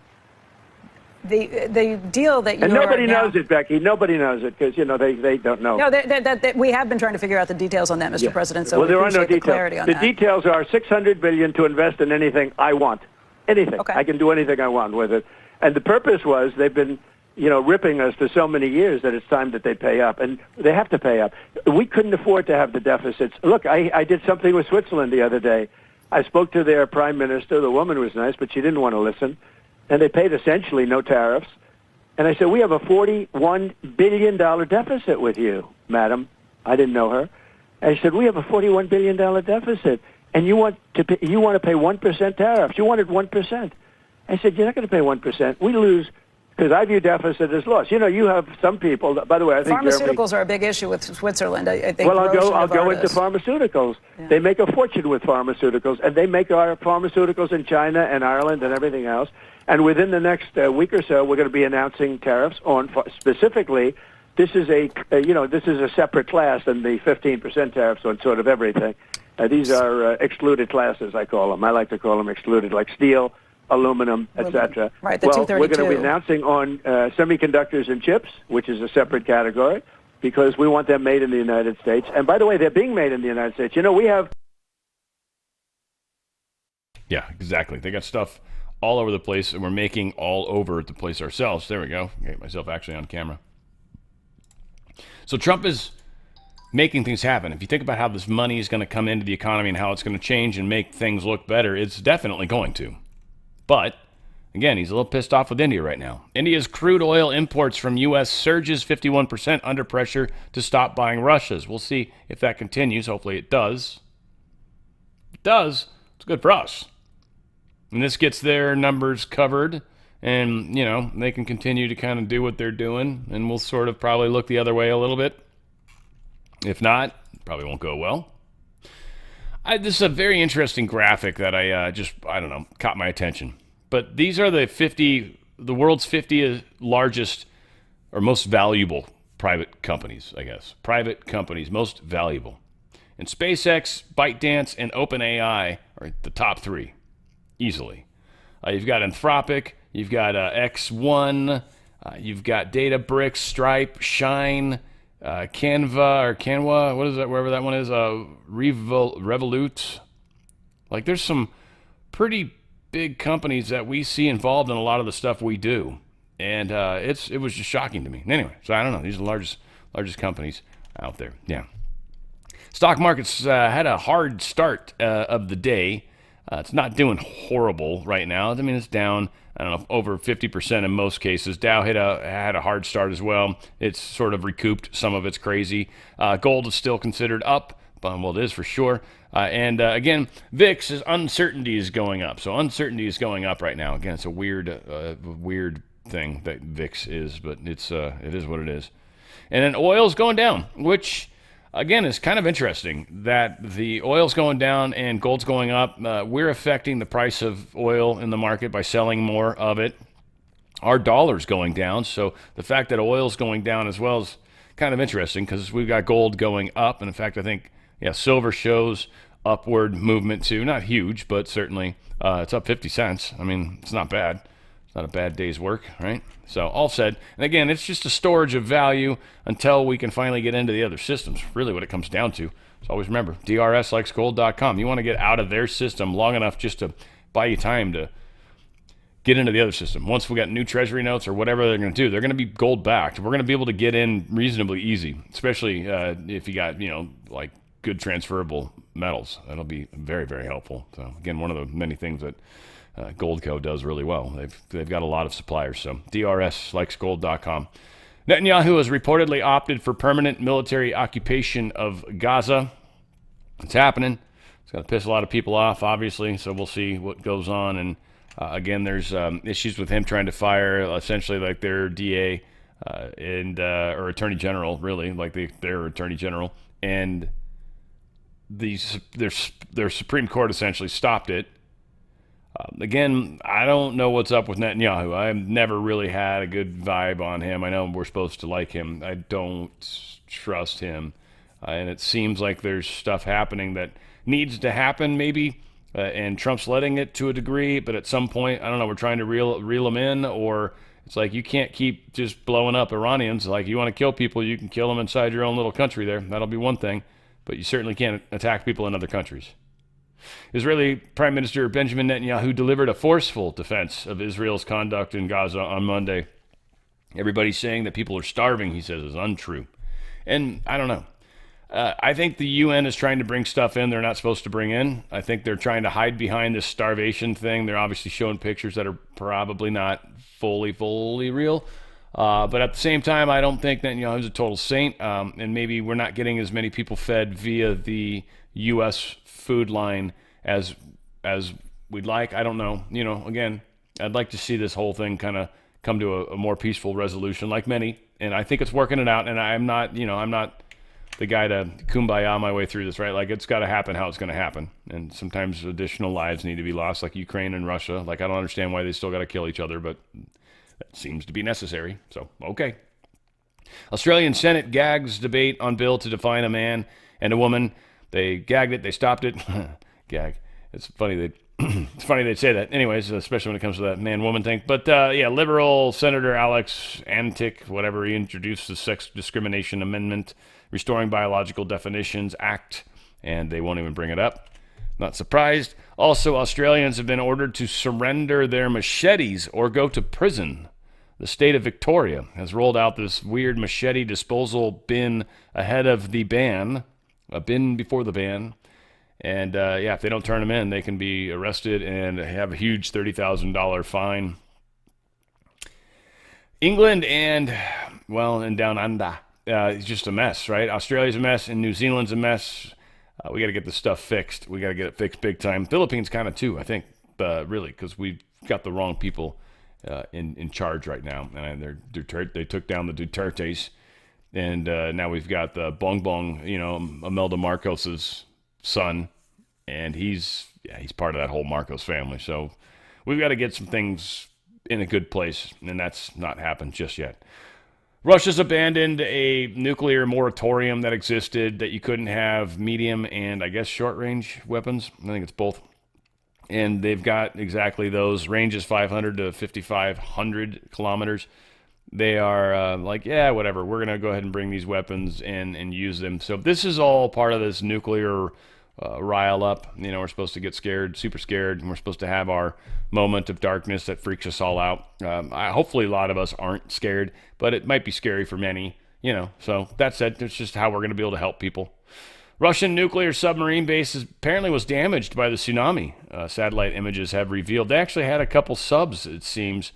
The deal that you and nobody knows it, Becky. Nobody knows it because they don't know. No, we have been trying to figure out the details on that, Mr. President. So there are no details. Clarity on the that. details are $600 billion to invest in anything I want. Anything. Okay. I can do anything I want with it. And the purpose was they've been, ripping us for so many years that it's time that they pay up, and they have to pay up. We couldn't afford to have the deficits. Look, I did something with Switzerland the other day. I spoke to their prime minister. The woman was nice, but she didn't want to listen. And they paid essentially no tariffs. And I said, we have a $41 billion deficit with you, madam. I didn't know her. I said, we have a $41 billion deficit, and you want to pay 1% tariffs. You wanted 1%. I said, you're not going to pay 1%. We lose, because I view deficit as loss. You have some people, by the way, I think pharmaceuticals are a big issue with Switzerland. I think. Well, I'll go into pharmaceuticals. Yeah. They make a fortune with pharmaceuticals, and they make our pharmaceuticals in China and Ireland and everything else. And within the next week or so, we're going to be announcing tariffs on specifically. This is a separate class than the 15% tariffs on sort of everything. These are excluded classes, I call them. I like to call them excluded, like steel, aluminum, etc. Right. The 232. We're going to be announcing on semiconductors and chips, which is a separate category, because we want them made in the United States. And by the way, they're being made in the United States. We have. Yeah, exactly. They got stuff all over the place, and we're making all over the place ourselves. There we go. Get myself actually on camera. So Trump is making things happen. If you think about how this money is going to come into the economy and how it's going to change and make things look better, it's definitely going to. But, again, he's a little pissed off with India right now. India's crude oil imports from U.S. surges 51% under pressure to stop buying Russia's. We'll see if that continues. Hopefully it does. If it does, it's good for us. And this gets their numbers covered, and, they can continue to kind of do what they're doing, and we'll sort of probably look the other way a little bit. If not, probably won't go well. This is a very interesting graphic that caught my attention. But these are the world's 50 largest or most valuable private companies, I guess. Private companies, most valuable. And SpaceX, ByteDance, and OpenAI are the top three. Easily. You've got Anthropic, you've got X1, you've got Databricks, Stripe, Shine, Canva, what is that, wherever that one is, Revolut. Like, there's some pretty big companies that we see involved in a lot of the stuff we do. And it was just shocking to me. Anyway, so I don't know. These are the largest companies out there. Yeah. Stock markets had a hard start of the day. It's not doing horrible right now. I mean, it's down, I don't know, over 50% in most cases. Dow had a hard start as well. It's sort of recouped some of its crazy. Gold is still considered up. Well, it is for sure. And again, VIX is uncertainty is going up. So uncertainty is going up right now. Again, it's a weird thing that VIX is, but it is what it is. And then oil's going down, which again is kind of interesting that the oil's going down and gold's going up. We're affecting the price of oil in the market by selling more of it. Our dollar's going down, so the fact that oil's going down as well is kind of interesting because we've got gold going up. And in fact, I think silver shows upward movement too. Not huge, but certainly it's up 50 cents. I mean, it's not bad. It's not a bad day's work, right? So all said, and again, it's just a storage of value until we can finally get into the other systems. Really what it comes down to. So always remember, drslikesgold.com. You want to get out of their system long enough just to buy you time to get into the other system. Once we got new treasury notes or whatever they're going to do, they're going to be gold backed. We're going to be able to get in reasonably easy, especially if you got, like good transferable metals. That'll be very, very helpful. So again, one of the many things that Goldco does really well. They've got a lot of suppliers. So drslikesgold.com. Netanyahu has reportedly opted for permanent military occupation of Gaza. It's happening. It's going to piss a lot of people off, obviously. So we'll see what goes on. And again, there's issues with him trying to fire essentially like their DA or Attorney General, really, like their Attorney General. And their Supreme Court essentially stopped it. Again, I don't know what's up with Netanyahu. I've never really had a good vibe on him. I know we're supposed to like him. I don't trust him. And it seems like there's stuff happening that needs to happen maybe, and Trump's letting it to a degree, but at some point, I don't know, we're trying to reel him in, or it's like you can't keep just blowing up Iranians. Like, you want to kill people, you can kill them inside your own little country there. That'll be one thing, but you certainly can't attack people in other countries. Israeli Prime Minister Benjamin Netanyahu delivered a forceful defense of Israel's conduct in Gaza on Monday. Everybody's saying that people are starving, he says, is untrue. And I don't know. I think the UN is trying to bring stuff in they're not supposed to bring in. I think they're trying to hide behind this starvation thing. They're obviously showing pictures that are probably not fully real. But at the same time, I don't think Netanyahu's a total saint. And maybe we're not getting as many people fed via the U.S. food line as we'd like. I don't know. Again, I'd like to see this whole thing kind of come to a more peaceful resolution, like many. And I think it's working it out. And I'm not the guy to kumbaya my way through this, right? Like, it's got to happen how it's going to happen. And sometimes additional lives need to be lost, like Ukraine and Russia. Like, I don't understand why they still got to kill each other, but that seems to be necessary. So, okay. Australian Senate gags debate on bill to define a man and a woman. They gagged it. They stopped it. Gag. It's funny they'd say that. Anyways, especially when it comes to that man-woman thing. But Liberal Senator Alex Antic, whatever, he introduced the Sex Discrimination Amendment, Restoring Biological Definitions Act, and they won't even bring it up. Not surprised. Also, Australians have been ordered to surrender their machetes or go to prison. The state of Victoria has rolled out this weird machete disposal bin ahead of the ban, a bin before the ban. And if they don't turn them in, they can be arrested and have a huge $30,000 fine. England and down under, it's just a mess, right? Australia's a mess and New Zealand's a mess. We got to get this stuff fixed. We got to get it fixed big time. Philippines kind of too, I think, really, because we've got the wrong people in charge right now. And they took down the Dutertes. And now we've got the Bongbong, Imelda Marcos's son, and he's part of that whole Marcos family. So we've got to get some things in a good place, and that's not happened just yet. Russia's abandoned a nuclear moratorium that existed that you couldn't have medium and, I guess, short-range weapons. I think it's both. And they've got exactly those. Range is 500 to 5,500 kilometers. They are whatever. We're going to go ahead and bring these weapons in and use them. So this is all part of this nuclear rile up. We're supposed to get scared, super scared, and we're supposed to have our moment of darkness that freaks us all out. Hopefully a lot of us aren't scared, but it might be scary for many, So that said, it's just how we're going to be able to help people. Russian nuclear submarine base apparently was damaged by the tsunami. Satellite images have revealed they actually had a couple subs, it seems,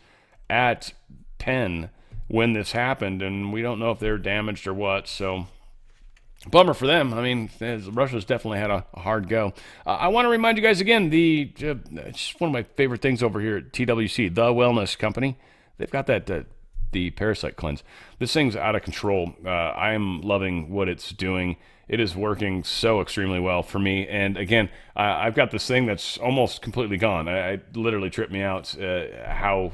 at Penn when this happened, and we don't know if they're damaged or what, so bummer for them. I mean, Russia's definitely had a hard go. I want to remind you guys again, it's one of my favorite things over here at TWC, the Wellness Company. They've got that the parasite cleanse. This thing's out of control. I am loving what it's doing. It is working so extremely well for me. And again, I've got this thing that's almost completely gone. It literally tripped me out how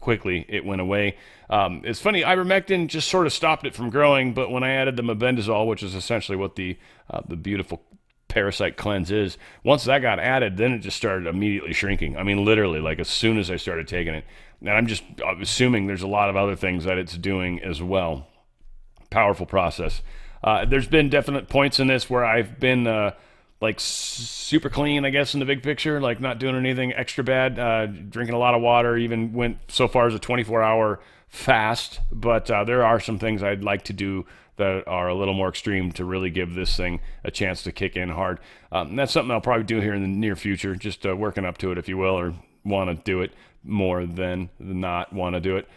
quickly it went away. It's funny, ivermectin just sort of stopped it from growing, but when I added the mebendazole, which is essentially what the beautiful parasite cleanse is, once that got added, then it just started immediately shrinking. I mean, literally, like as soon as I started taking it. And I'm assuming there's a lot of other things that it's doing as well. Powerful process. There's been definite points in this where I've been like super clean, I guess, in the big picture, like not doing anything extra bad, drinking a lot of water, even went so far as a 24-hour fast. But there are some things I'd like to do that are a little more extreme to really give this thing a chance to kick in hard. And that's something I'll probably do here in the near future, just working up to it, if you will, or want to do it more than not want to do it.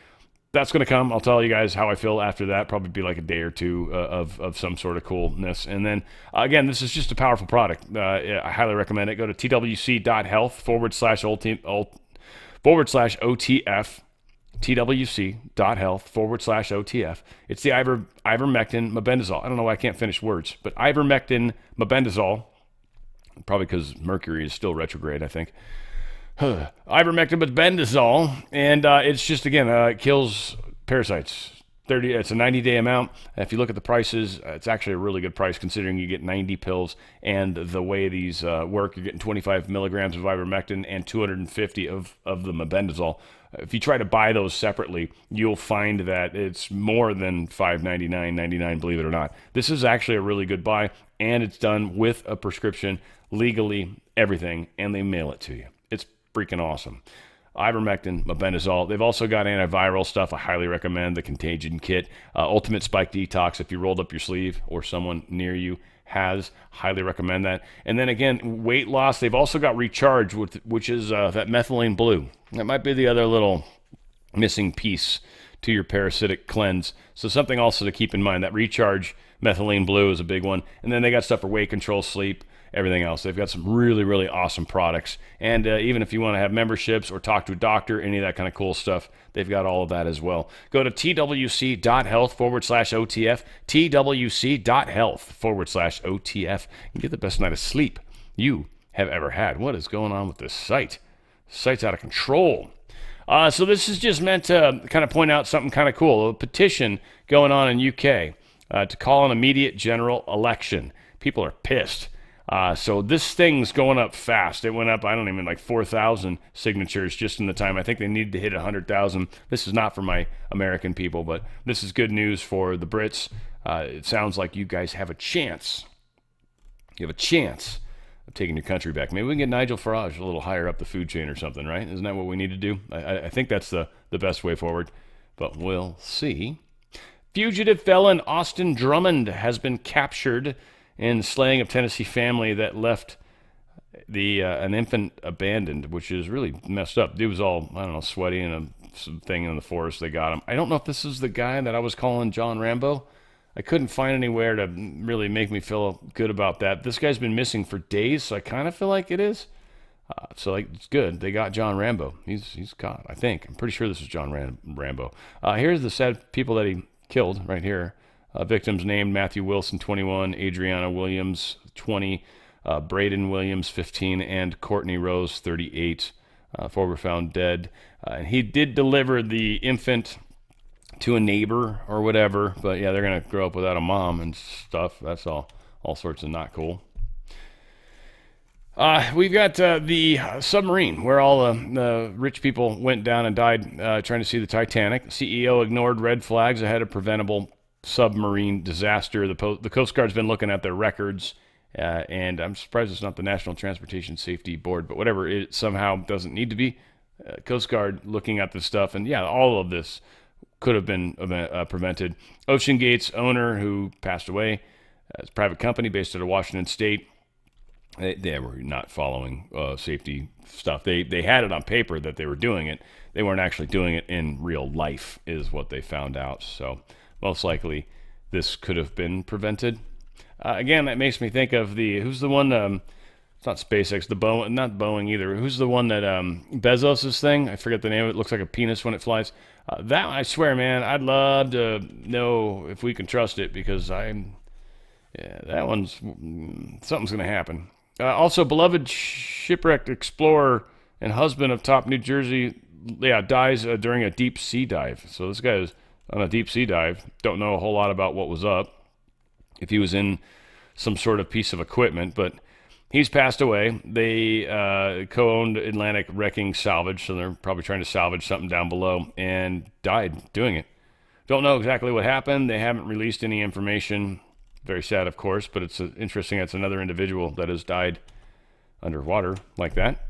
That's going to come. I'll tell you guys how I feel after that. Probably be like a day or two of some sort of coolness. And then, again, this is just a powerful product. I highly recommend it. Go to twc.health/OTF. twc.health/OTF. It's the ivermectin mebendazole. I don't know why I can't finish words, but ivermectin mebendazole, probably because Mercury is still retrograde, I think. Ivermectin mebendazole, and it's just, again, it kills parasites. It's a 90-day amount. If you look at the prices, it's actually a really good price considering you get 90 pills, and the way these work, you're getting 25 milligrams of ivermectin and 250 of the mebendazole. If you try to buy those separately, you'll find that it's more than $5.99.99, believe it or not. This is actually a really good buy, and it's done with a prescription, legally, everything, and they mail it to you. It's freaking awesome. Ivermectin, mebendazole. They've also got antiviral stuff. I highly recommend the Contagion Kit. Ultimate Spike Detox, if you rolled up your sleeve or someone near you has, highly recommend that. And then again, weight loss. They've also got Recharge, which is that methylene blue. That might be the other little missing piece to your parasitic cleanse. So something also to keep in mind. That Recharge methylene blue is a big one. And then they got stuff for weight control, sleep, everything else. They've got some really, really awesome products. And even if you want to have memberships or talk to a doctor, any of that kind of cool stuff, they've got all of that as well. Go to twc.health/OTF, twc.health/OTF, and get the best night of sleep you have ever had. What is going on with this site? The site's out of control. So this is just meant to kind of point out something kind of cool. A petition going on in UK to call an immediate general election. People are pissed. So this thing's going up fast. It went up, 4,000 signatures just in the time. I think they needed to hit 100,000. This is not for my American people, but this is good news for the Brits. It sounds like you guys have a chance. You have a chance of taking your country back. Maybe we can get Nigel Farage a little higher up the food chain or something, right? Isn't that what we need to do? I think that's the best way forward, but we'll see. Fugitive felon Austin Drummond has been captured in slaying of Tennessee family that left an infant abandoned, which is really messed up. Dude was all, sweaty and some thing in the forest. They got him. I don't know if this is the guy that I was calling John Rambo. I couldn't find anywhere to really make me feel good about that. This guy's been missing for days, so I kind of feel like it is. It's good. They got John Rambo. He's caught, I think. I'm pretty sure this is John Rambo. Here's the sad people that he killed right here. Victims named Matthew Wilson, 21, Adriana Williams, 20, Braden Williams, 15, and Courtney Rose, 38. Four were found dead. And he did deliver the infant to a neighbor or whatever, but yeah, they're going to grow up without a mom and stuff. That's all sorts of not cool. We've got the submarine where all the rich people went down and died trying to see the Titanic. CEO ignored red flags ahead of preventable submarine disaster. The Coast Guard's been looking at their records, and I'm surprised it's not the National Transportation Safety Board, but whatever, it somehow doesn't need to be. Coast Guard looking at this stuff, and yeah, all of this could have been prevented. OceanGate's owner, who passed away, It's a private company based out of Washington State. They were not following safety stuff. They had it on paper that they were doing it. They weren't actually doing it in real life, is what they found out. So most likely this could have been prevented. Again, that makes me think of who's the one, it's not SpaceX, not Boeing either. Who's the one that, Bezos' thing? I forget the name of it. It looks like a penis when it flies. That, I swear, man, I'd love to know if we can trust it, because that one's, something's going to happen. Also, beloved shipwrecked explorer and husband of top New Jersey, dies during a deep sea dive. So this guy is on a deep sea dive. Don't know a whole lot about what was up, if he was in some sort of piece of equipment, but he's passed away. They co-owned Atlantic Wrecking Salvage, so they're probably trying to salvage something down below, and died doing it. Don't know exactly what happened. They haven't released any information. Very sad, of course, but it's interesting. It's another individual that has died underwater like that.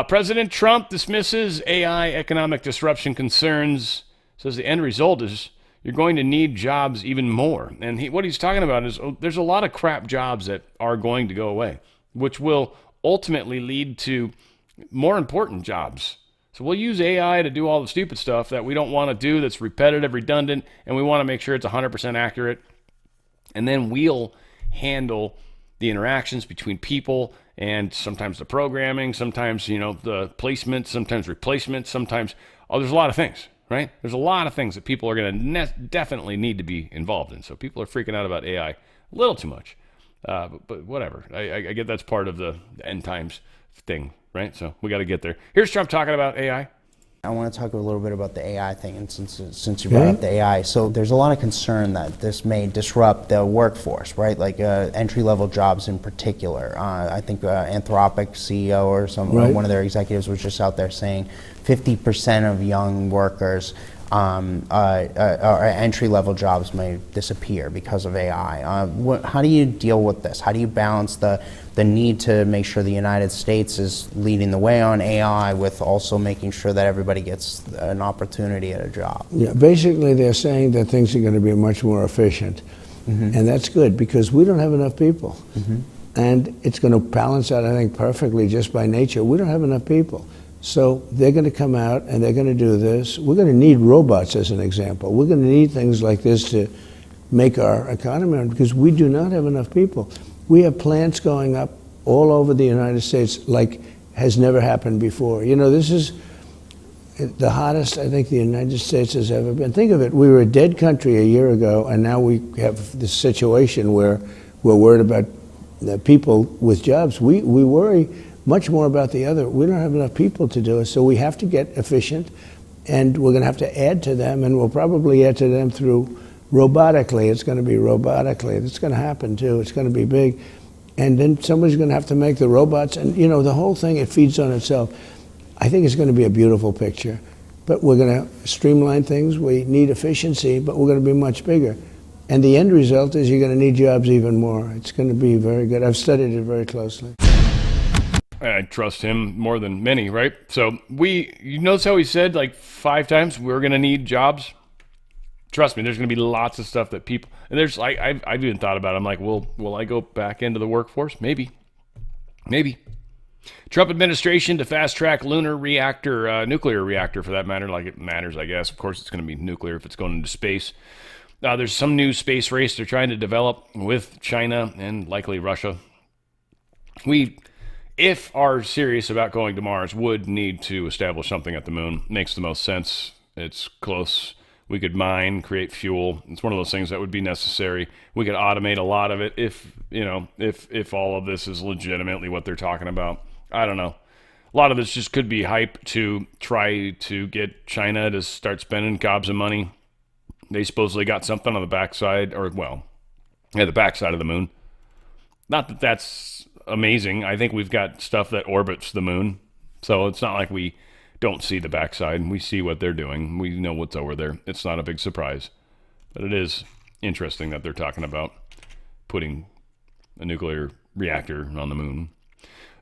President Trump dismisses AI economic disruption concerns, says the end result is you're going to need jobs even more. And what he's talking about is there's a lot of crap jobs that are going to go away, which will ultimately lead to more important jobs. So we'll use AI to do all the stupid stuff that we don't want to do, that's repetitive, redundant, and we want to make sure it's 100% accurate. And then we'll handle the interactions between people and sometimes the programming, sometimes, the placement, sometimes replacement, sometimes, there's a lot of things, right? There's a lot of things that people are going to definitely need to be involved in. So people are freaking out about AI a little too much. But whatever. I get that's part of the end times thing, right? So we got to get there. Here's Trump talking about AI. I want to talk a little bit about the AI thing, and since you brought up the AI, so there's a lot of concern that this may disrupt the workforce, right? Like entry-level jobs in particular. I think Anthropic CEO or one of their executives was just out there saying 50% of young workers or entry-level jobs may disappear because of AI. How do you deal with this? How do you balance the need to make sure the United States is leading the way on AI with also making sure that everybody gets an opportunity at a job? Yeah, basically they're saying that things are going to be much more efficient. And that's good, because we don't have enough people. And it's going to balance out, I think, perfectly just by nature. We don't have enough people. So they're going to come out and they're going to do this. We're going to need robots, as an example. We're going to need things like this to make our economy run, because we do not have enough people. We have plants going up all over the United States like has never happened before. This is the hottest I think the United States has ever been. Think of it, we were a dead country a year ago, and now we have this situation where we're worried about the people with jobs. We worry much more about the other. We don't have enough people to do it, so we have to get efficient, and we're going to have to add to them, and we'll probably add to them through robotically. It's going to be robotically. It's going to happen too. It's going to be big. And then somebody's going to have to make the robots. And, the whole thing, it feeds on itself. I think it's going to be a beautiful picture. But we're going to streamline things. We need efficiency, but we're going to be much bigger. And the end result is you're going to need jobs even more. It's going to be very good. I've studied it very closely. I trust him more than many, right? So you notice how he said like 5 times, we're going to need jobs? Trust me, there's going to be lots of stuff that people, and there's like, I've even thought about it. I'm like, well, will I go back into the workforce? Maybe. Trump administration to fast track lunar reactor, nuclear reactor for that matter, like it matters, I guess. Of course, it's going to be nuclear if it's going into space. There's some new space race they're trying to develop with China and likely Russia. We, if are serious about going to Mars, would need to establish something at the moon. Makes the most sense. It's close. We could mine, create fuel. It's one of those things that would be necessary. We could automate a lot of it if all of this is legitimately what they're talking about. I don't know. A lot of this just could be hype to try to get China to start spending gobs of money. They supposedly got something on the backside, the backside of the moon. Not that that's amazing. I think we've got stuff that orbits the moon. So it's not like we don't see the backside. We see what they're doing. We know what's over there. It's not a big surprise. But it is interesting that they're talking about putting a nuclear reactor on the moon.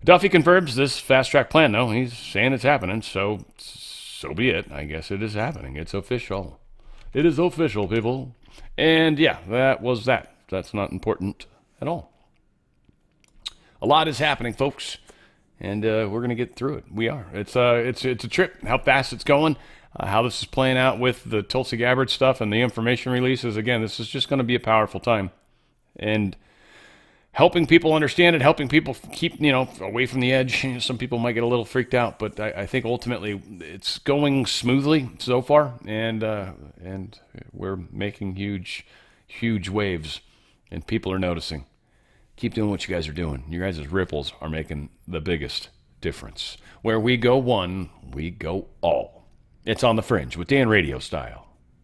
Duffy confirms this fast-track plan, though. He's saying it's happening, so be it. I guess it is happening. It's official. It is official, people. And yeah, that was that. That's not important at all. A lot is happening, folks, and we're going to get through it. We are. It's a trip. How fast it's going, how this is playing out with the Tulsi Gabbard stuff and the information releases. Again, this is just going to be a powerful time, and helping people understand it, helping people keep, away from the edge. Some people might get a little freaked out, but I think ultimately it's going smoothly so far, and we're making huge waves, and people are noticing. Keep doing what you guys are doing. You guys' ripples are making the biggest difference. Where we go one, we go all. It's on the Fringe with Dan Radio Style.